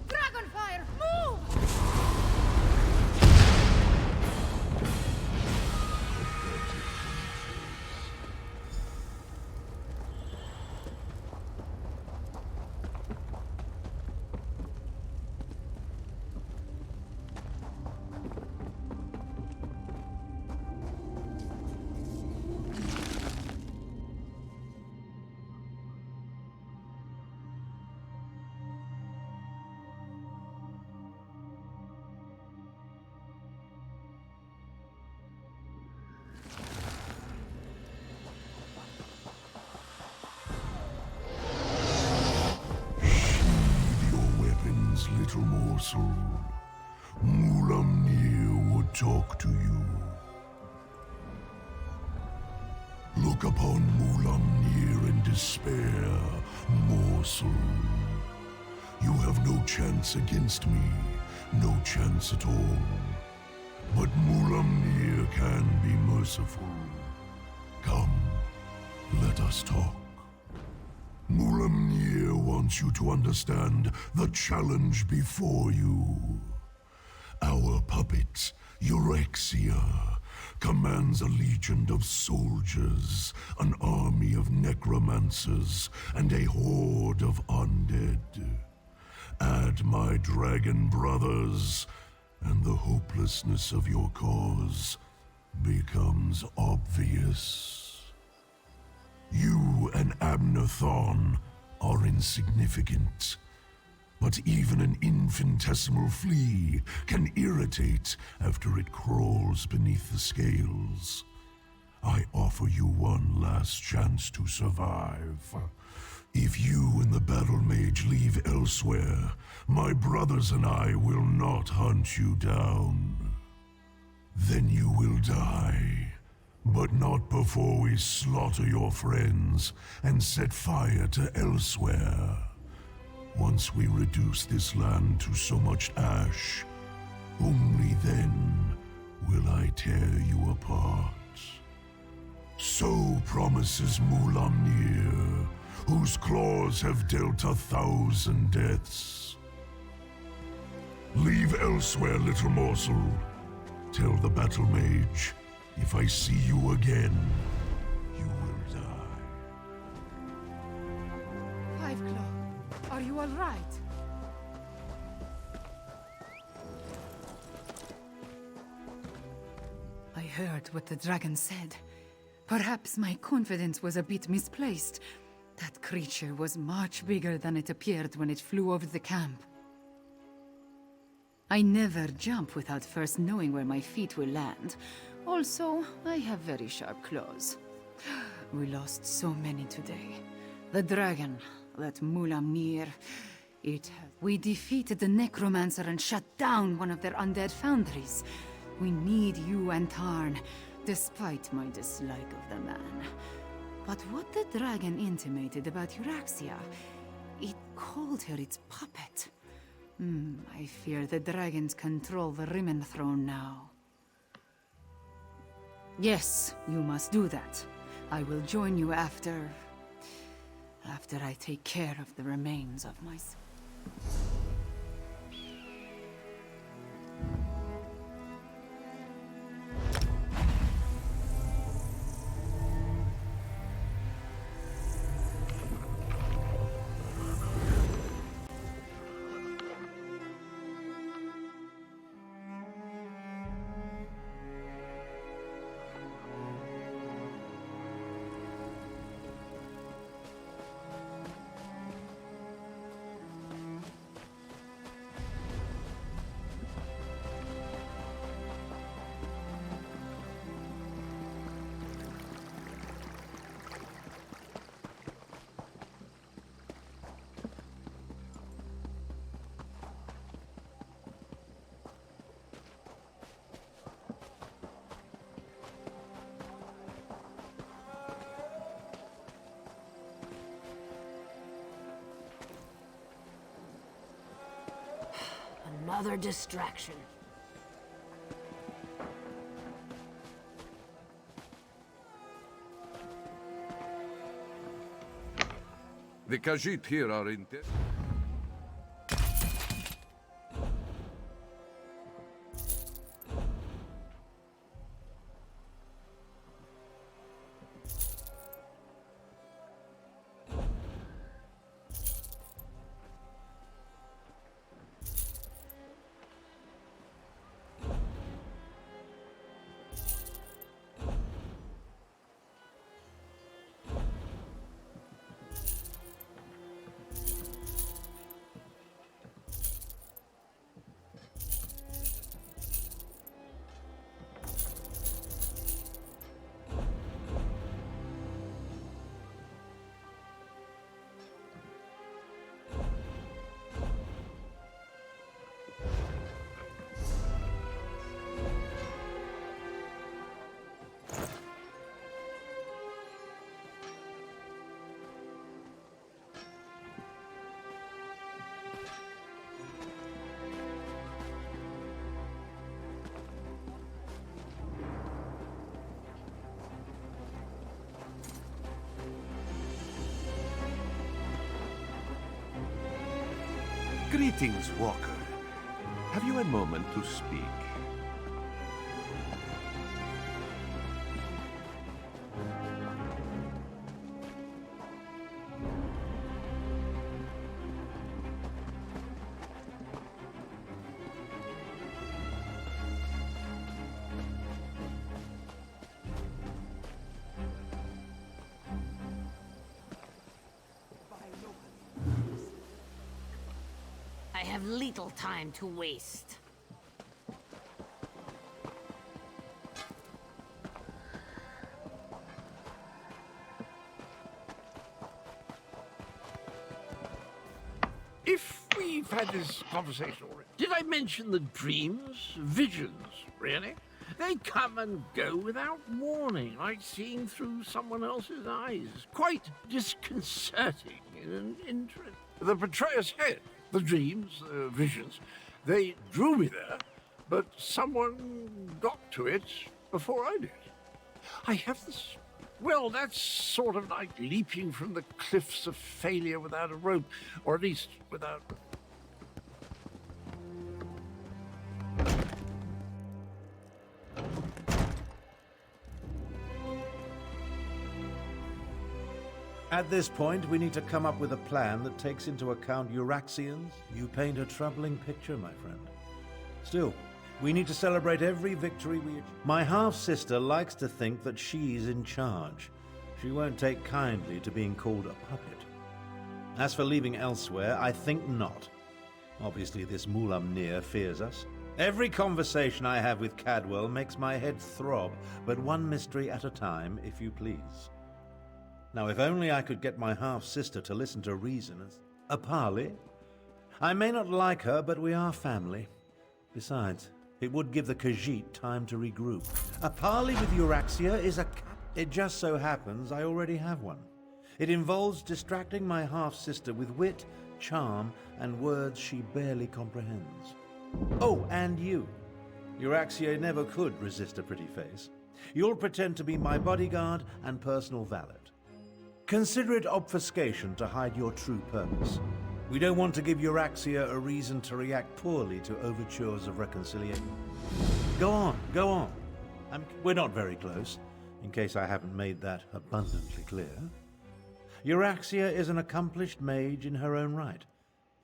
Dragonfire, move! Little morsel. Mulamnir would talk to you. Look upon Mulamnir in despair, morsel. You have no chance against me, no chance at all. But Mulamnir can be merciful. Come, let us talk. Mulamnir wants you to understand the challenge before you. Our puppet, Eurexia, commands a legion of soldiers, an army of necromancers, and a horde of undead. Add my dragon brothers, and the hopelessness of your cause becomes obvious. You and Abner Thorn are insignificant, but even an infinitesimal flea can irritate after it crawls beneath the scales. I offer you one last chance to survive. If you and the battle mage leave Elsweyr, my brothers and I will not hunt you down. Then you will die. But not before we slaughter your friends and set fire to Elsweyr. Once we reduce this land to so much ash, only then will I tear you apart. So promises Mulamnir, whose claws have dealt 1,000 deaths. Leave Elsweyr, little morsel. Tell the battle mage, if I see you again, you will die. you all right? I heard what the dragon said. Perhaps my confidence was a bit misplaced. That creature was much bigger than it appeared when it flew over the camp. I never jump without first knowing where my feet will land. Also, I have very sharp claws. We lost so many today. The dragon, that Mulamnir, we defeated the necromancer and shut down one of their undead foundries. We need you and Tarn, despite my dislike of the man. But what the dragon intimated about Euraxia, it called her its puppet. I fear the dragons control the Rimmen throne now. Yes, you must do that. I will join you after I take care of the remains of my son. Another distraction. The Khajiit here are in... Greetings, Walker. Have you a moment to speak? I have little time to waste. If we've had this conversation already, did I mention the dreams? Visions, really? They come and go without warning, like seeing through someone else's eyes. Quite disconcerting in an interest. The betrayer's head, the dreams, the visions, they drew me there, but someone got to it before I did. I have this... Well, that's sort of like leaping from the cliffs of failure without a rope, or at least without... At this point, we need to come up with a plan that takes into account Euraxians. You paint a troubling picture, my friend. Still, we need to celebrate every victory we achieve. My half-sister likes to think that she's in charge. She won't take kindly to being called a puppet. As for leaving Elsweyr, I think not. Obviously, this Mulamnir fears us. Every conversation I have with Cadwell makes my head throb, but one mystery at a time, if you please. Now, if only I could get my half-sister to listen to reason. A parley? I may not like her, but we are family. Besides, it would give the Khajiit time to regroup. A parley with Euraxia is a... It just so happens I already have one. It involves distracting my half-sister with wit, charm, and words she barely comprehends. Oh, and you. Euraxia never could resist a pretty face. You'll pretend to be my bodyguard and personal valet. Consider it obfuscation to hide your true purpose. We don't want to give Euraxia a reason to react poorly to overtures of reconciliation. Go on, go on. We're not very close, in case I haven't made that abundantly clear. Euraxia is an accomplished mage in her own right.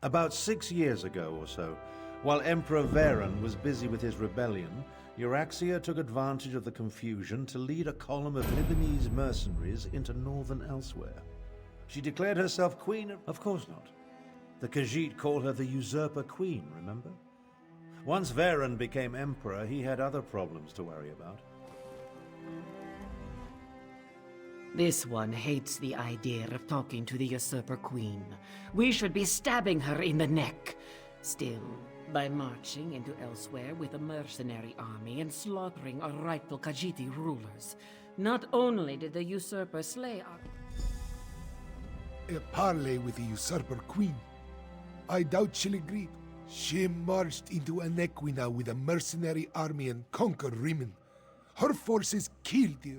About 6 years ago or so, while Emperor Varen was busy with his rebellion, Euraxia took advantage of the confusion to lead a column of Lebanese mercenaries into northern Elsweyr. She declared herself queen of... Of course not. The Khajiit call her the usurper queen, remember? Once Varen became emperor, he had other problems to worry about. This one hates the idea of talking to the usurper queen. We should be stabbing her in the neck. Still, by marching into Elsweyr with a mercenary army and slaughtering our rightful Khajiiti rulers, not only did the usurper slay our... A parley with the usurper queen. I doubt she'll agree. She marched into Anequina with a mercenary army and conquered Rimmon. Her forces killed the...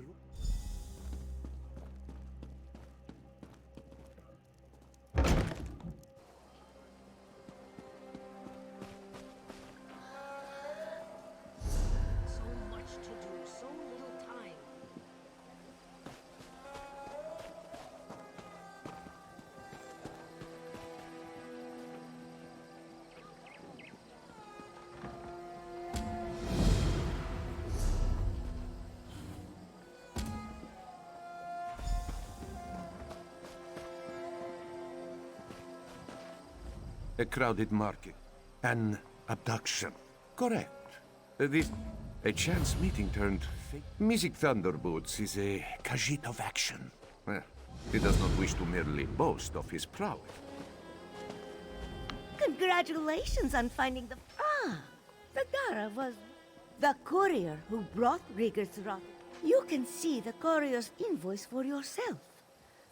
A crowded market. An abduction. Correct. A chance meeting turned fake. Music Thunderboots is a Khajiit of action. Well, he does not wish to merely boast of his prowess. Congratulations on finding the... Ah! The Dara was the courier who brought Rigger's rock. You can see the courier's invoice for yourself.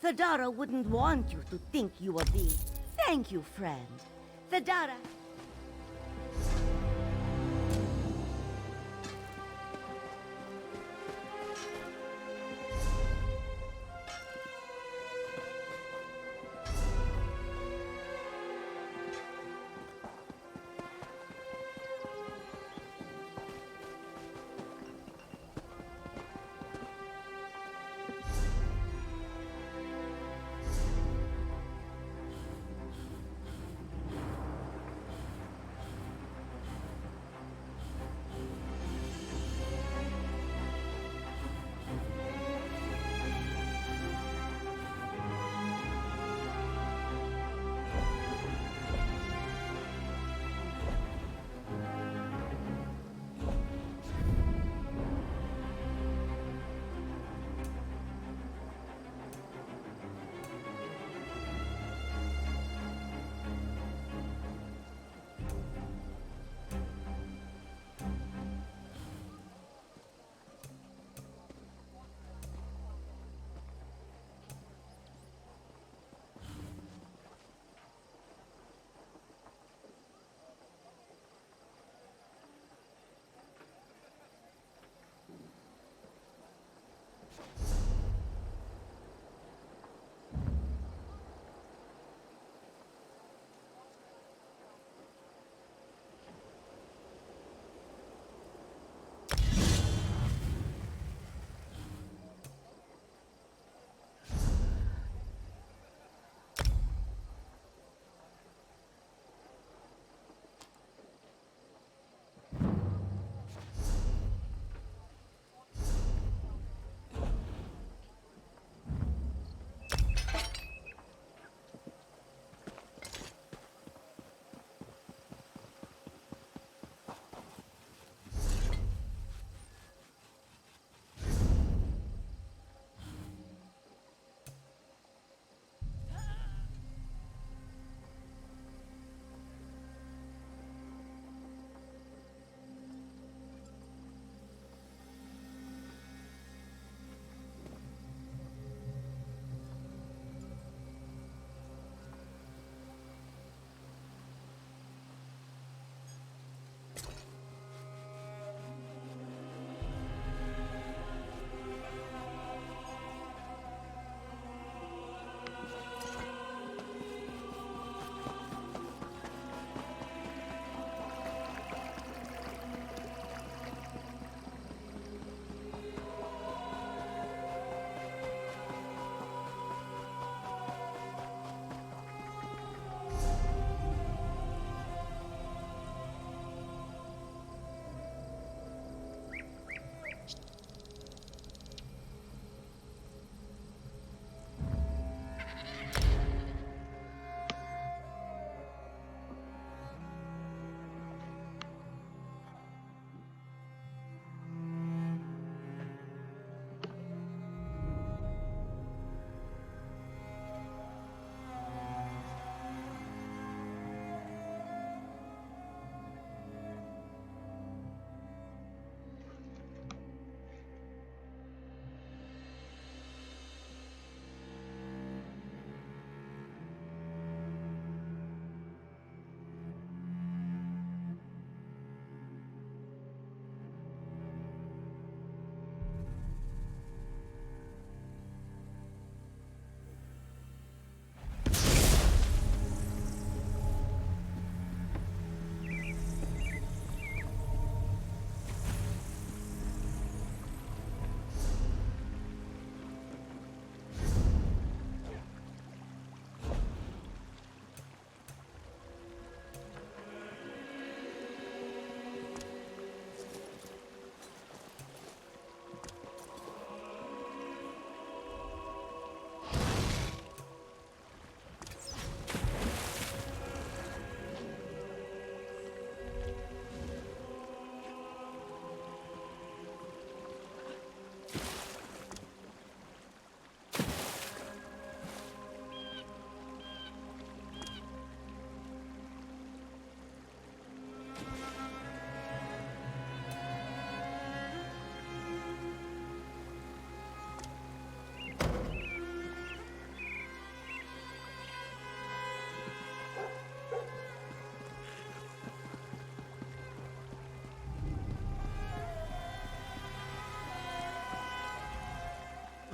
The Dara wouldn't want you to think you were being... Thank you, friend. The Dara...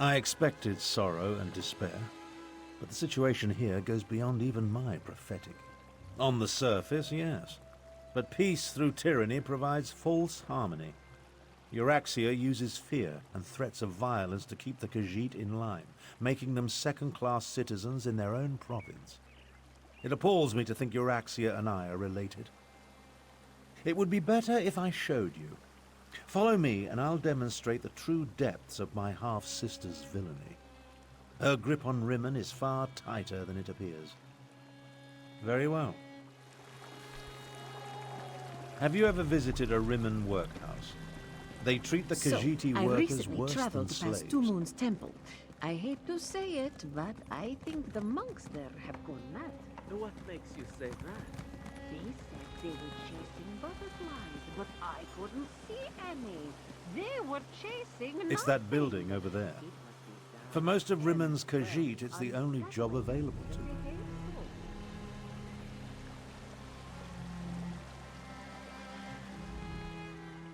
I expected sorrow and despair, but the situation here goes beyond even my prophetic. On the surface, yes, but peace through tyranny provides false harmony. Euraxia uses fear and threats of violence to keep the Khajiit in line, making them second-class citizens in their own province. It appalls me to think Euraxia and I are related. It would be better if I showed you. Follow me, and I'll demonstrate the true depths of my half-sister's villainy. Her grip on Rimmon is far tighter than it appears. Very well. Have you ever visited a Rimmon workhouse? They treat the Khajiiti workers worse than traveled slaves. past Two Moons Temple. I hate to say it, but I think the monks there have gone mad. What makes you say that? They said they were chasing butterflies, but I couldn't see any. They were chasing It's that building over there. For most of Rimmon's Khajiit, it's the only job available to them.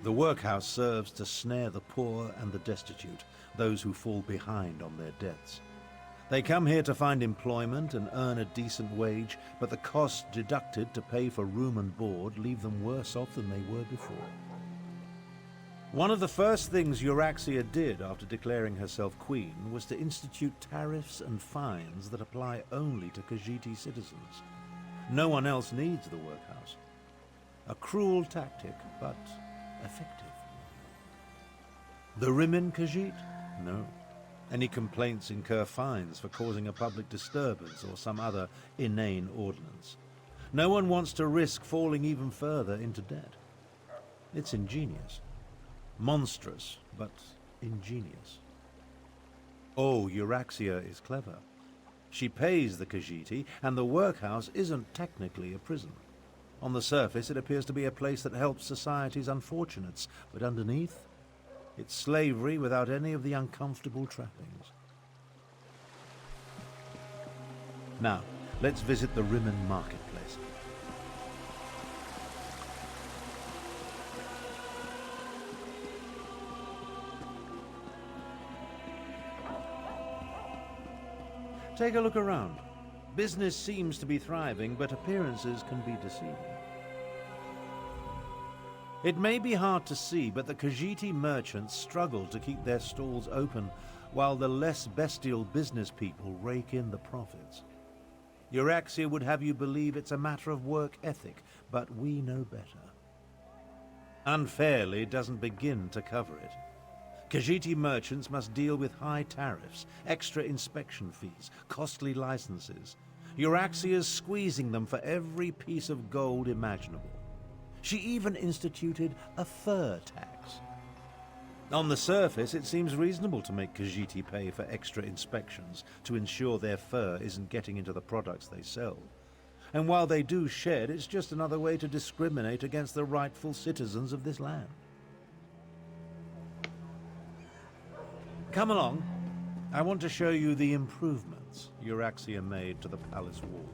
The workhouse serves to snare the poor and the destitute, those who fall behind on their debts. They come here to find employment and earn a decent wage, but the costs deducted to pay for room and board leave them worse off than they were before. One of the first things Euraxia did after declaring herself queen was to institute tariffs and fines that apply only to Khajiiti citizens. No one else needs the workhouse. A cruel tactic, but effective. The Rimmon Khajiit? No. Any complaints incur fines for causing a public disturbance or some other inane ordinance. No one wants to risk falling even further into debt. It's ingenious. Monstrous, but ingenious. Oh, Euraxia is clever. She pays the Khajiiti, and the workhouse isn't technically a prison. On the surface, it appears to be a place that helps society's unfortunates, but underneath, it's slavery without any of the uncomfortable trappings. Now, let's visit the Rimmon marketplace. Take a look around. Business seems to be thriving, but appearances can be deceiving. It may be hard to see, but the Khajiiti merchants struggle to keep their stalls open, while the less bestial business people rake in the profits. Euraxia would have you believe it's a matter of work ethic, but we know better. Unfairly doesn't begin to cover it. Khajiiti merchants must deal with high tariffs, extra inspection fees, costly licenses. Euraxia's squeezing them for every piece of gold imaginable. She even instituted a fur tax. On the surface, it seems reasonable to make Khajiiti pay for extra inspections to ensure their fur isn't getting into the products they sell. And while they do shed, it's just another way to discriminate against the rightful citizens of this land. Come along. I want to show you the improvements Euraxia made to the palace walls.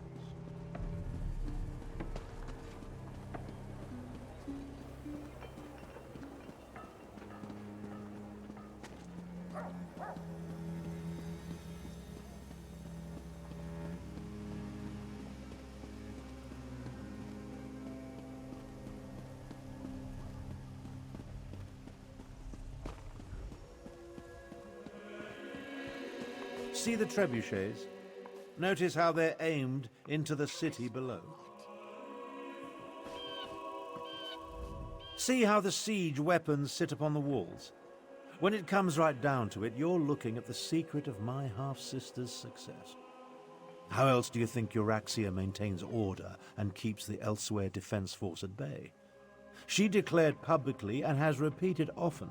See the trebuchets? Notice how they're aimed into the city below. See how the siege weapons sit upon the walls? When it comes right down to it, you're looking at the secret of my half-sister's success. How else do you think Euraxia maintains order and keeps the Elsweyr defense force at bay? She declared publicly, and has repeated often,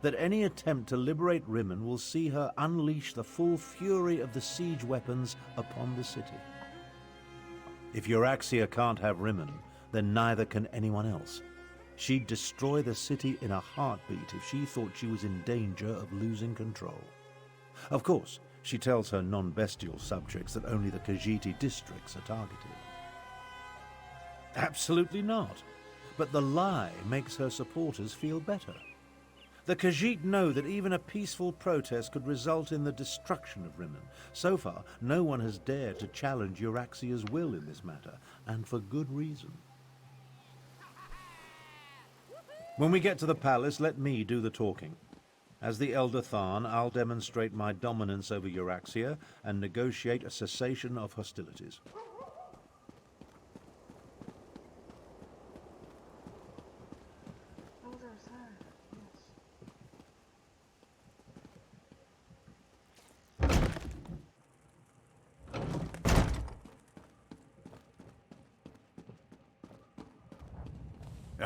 that any attempt to liberate Rimmon will see her unleash the full fury of the siege weapons upon the city. If Euraxia can't have Rimmon, then neither can anyone else. She'd destroy the city in a heartbeat if she thought she was in danger of losing control. Of course, she tells her non-bestial subjects that only the Khajiiti districts are targeted. Absolutely not. But the lie makes her supporters feel better. The Khajiit know that even a peaceful protest could result in the destruction of Rimmon. So far, no one has dared to challenge Euraxia's will in this matter, and for good reason. When we get to the palace, let me do the talking. As the Elder Tharn, I'll demonstrate my dominance over Euraxia and negotiate a cessation of hostilities.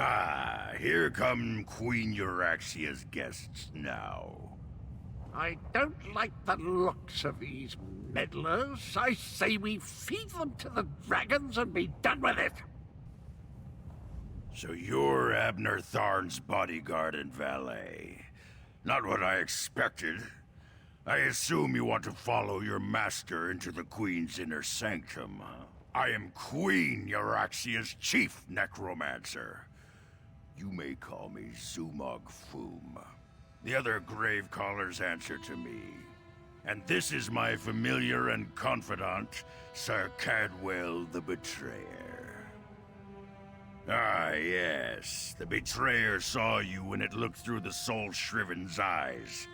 Ah, here come Queen Euraxia's guests now. I don't like the looks of these meddlers. I say we feed them to the dragons and be done with it. So you're Abner Tharn's bodyguard and valet. Not what I expected. I assume you want to follow your master into the Queen's inner sanctum, huh? I am Queen Euraxia's chief necromancer. You may call me Zumog Foom. The other grave callers answer to me. And this is my familiar and confidant, Sir Cadwell the Betrayer. Ah, yes. The Betrayer saw you when it looked through the soul-shriven's eyes.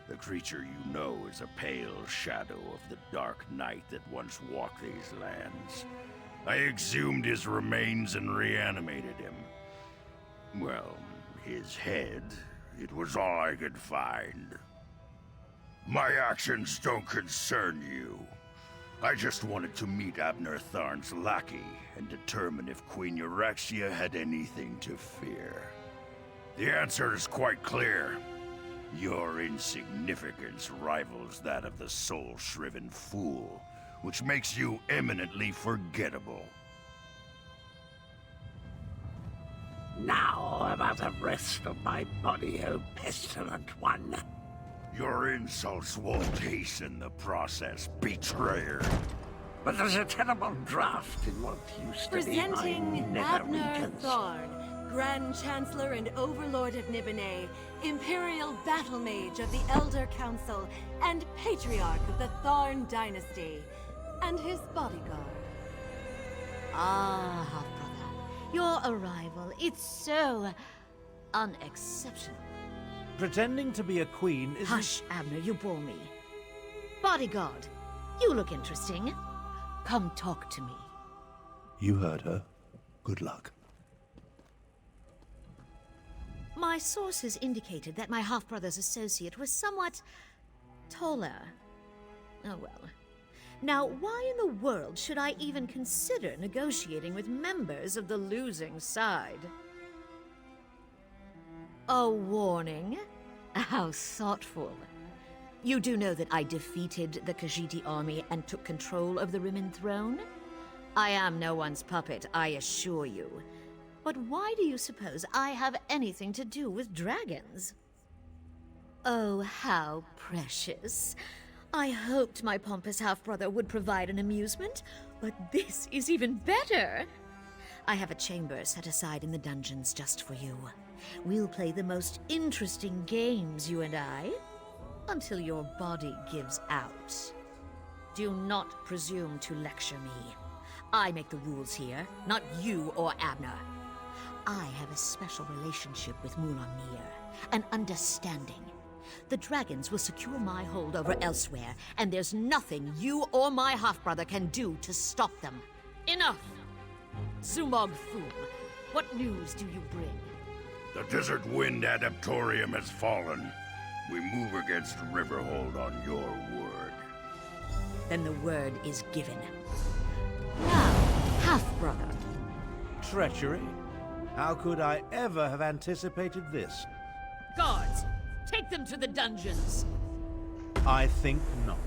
The creature you know is a pale shadow of the dark night that once walked these lands. I exhumed his remains and reanimated him. Well, his head, it was all I could find. My actions don't concern you. I just wanted to meet Abner Tharn's lackey and determine if Queen Euraxia had anything to fear. The answer is quite clear. Your insignificance rivals that of the soul-shriven fool, which makes you eminently forgettable. Now about the rest of my body, O pestilent one. Your insults won't hasten the process, betrayer. But there's a terrible draft in what used to be my Presenting nether Abner regions. Tharn, Grand Chancellor and Overlord of Nibene, Imperial Battle Mage of the Elder Council, and Patriarch of the Tharn Dynasty, and his bodyguard. Ah, half-brother. Your arrival, it's so unexceptional. Pretending to be a queen is... Hush, Abner, you bore me. Bodyguard, you look interesting. Come talk to me. You heard her. Good luck. My sources indicated that my half-brother's associate was somewhat taller. Oh well. Now, why in the world should I even consider negotiating with members of the losing side? A warning? How thoughtful. You do know that I defeated the Khajiit army and took control of the Rimmon throne? I am no one's puppet, I assure you. But why do you suppose I have anything to do with dragons? Oh, how precious. I hoped my pompous half-brother would provide an amusement, but this is even better. I have a chamber set aside in the dungeons just for you. We'll play the most interesting games, you and I, until your body gives out. Do not presume to lecture me. I make the rules here, not you or Abner. I have a special relationship with Mulanir, an understanding. The dragons will secure my hold over Elsweyr, and there's nothing you or my half-brother can do to stop them. Enough! Zumog Thum, what news do you bring? The Desert Wind Adaptorium has fallen. We move against Riverhold on your word. Then the word is given. Now, half-brother. Treachery? How could I ever have anticipated this? Guards, take them to the dungeons. I think not.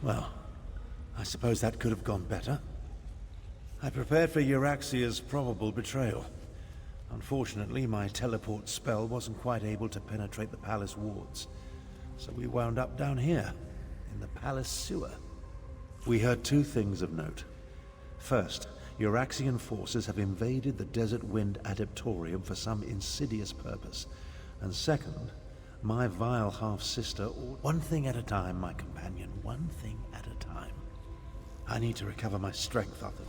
Well, I suppose that could have gone better. I prepared for Euraxia's probable betrayal. Unfortunately, my teleport spell wasn't quite able to penetrate the palace wards, so we wound up down here, in the palace sewer. We heard two things of note. First, Euraxian forces have invaded the Desert Wind Adaptorium for some insidious purpose. And second, my vile half-sister... One thing at a time, my companion, one thing at a time. I need to recover my strength, Arthur.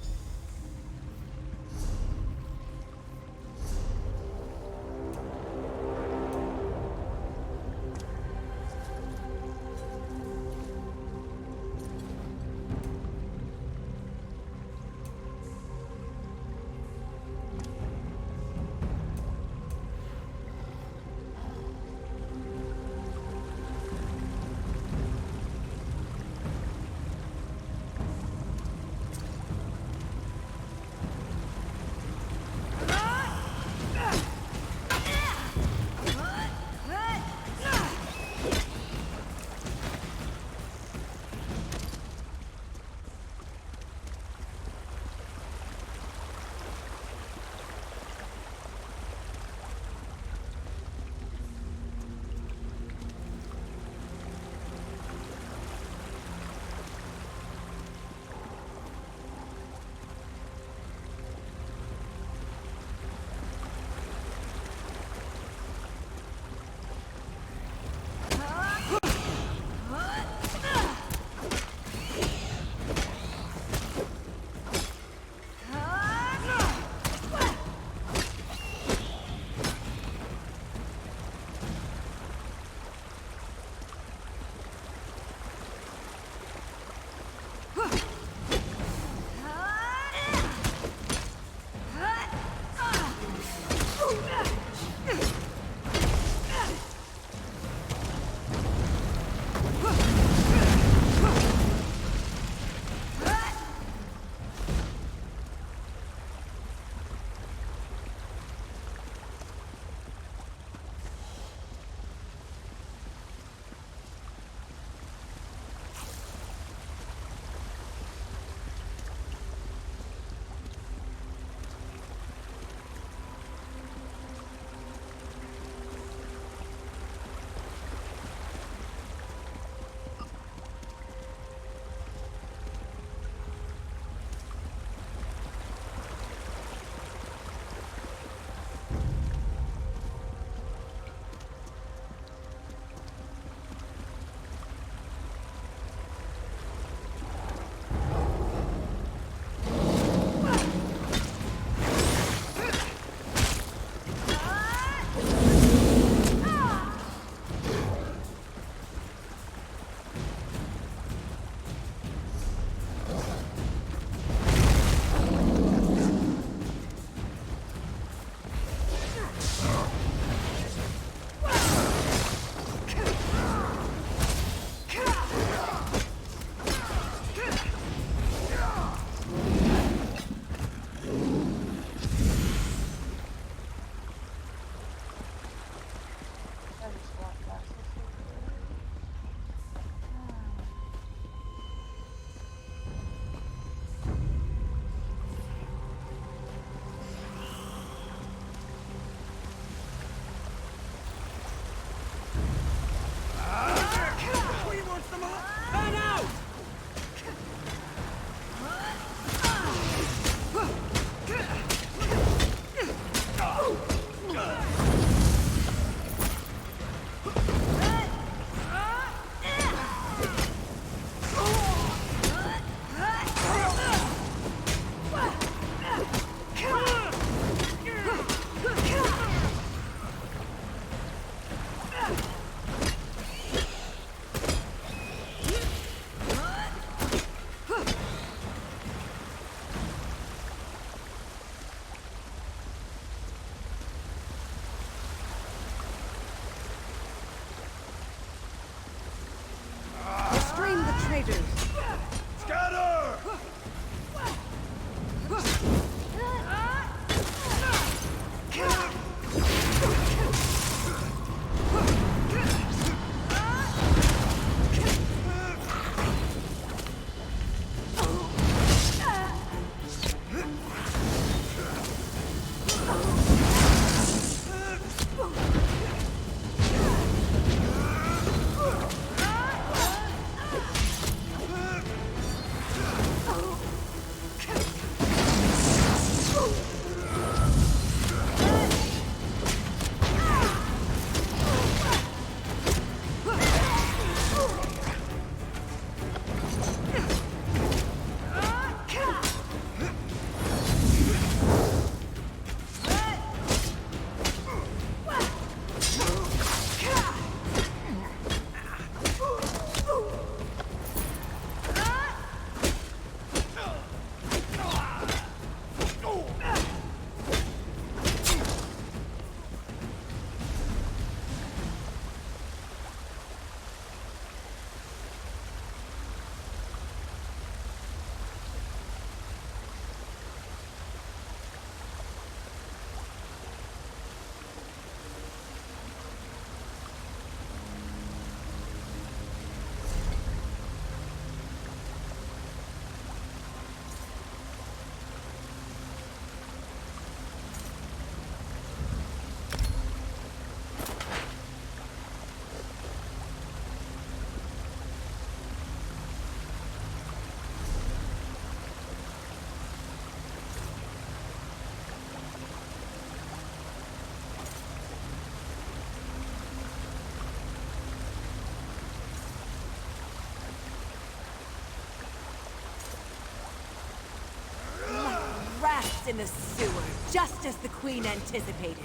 in the sewer, just as the Queen anticipated.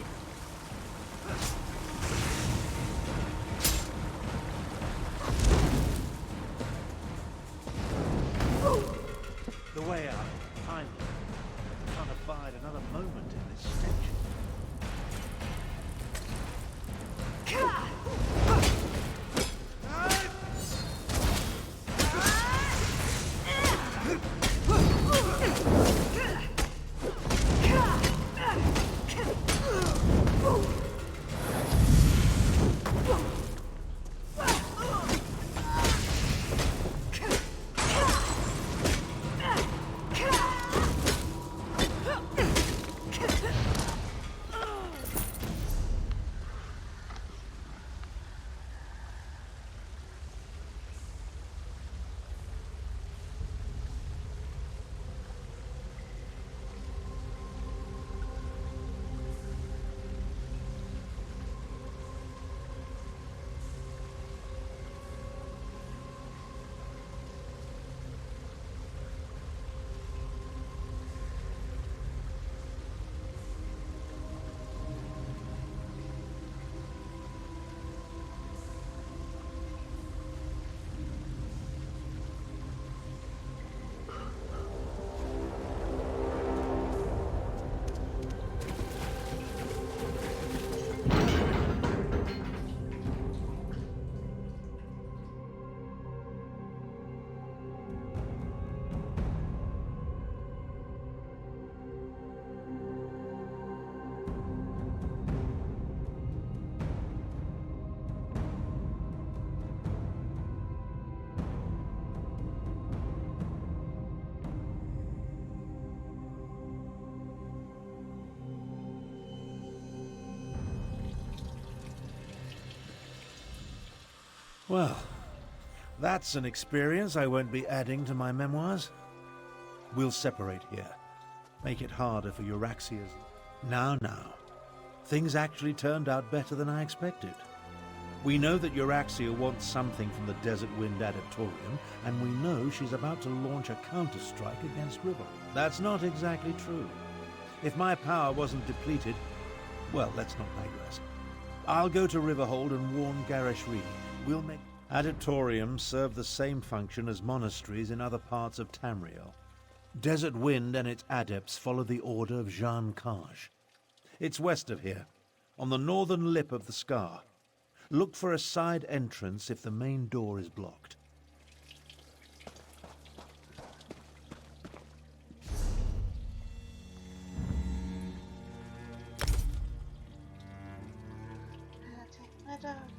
The way out, finally. Can't abide another moment in this stench. Well, that's an experience I won't be adding to my memoirs. We'll separate here. Make it harder for Euraxia's... Now. Things actually turned out better than I expected. We know that Euraxia wants something from the Desert Wind Adaptorium, and we know she's about to launch a counter-strike against River. That's not exactly true. If my power wasn't depleted... Well, let's not digress. I'll go to Riverhold and warn Garishri. We'll make... Adaptoriums serve the same function as monasteries in other parts of Tamriel. Desert Wind and its adepts follow the order of Jean Kaj. It's west of here, on the northern lip of the scar. Look for a side entrance if the main door is blocked. Take my dog.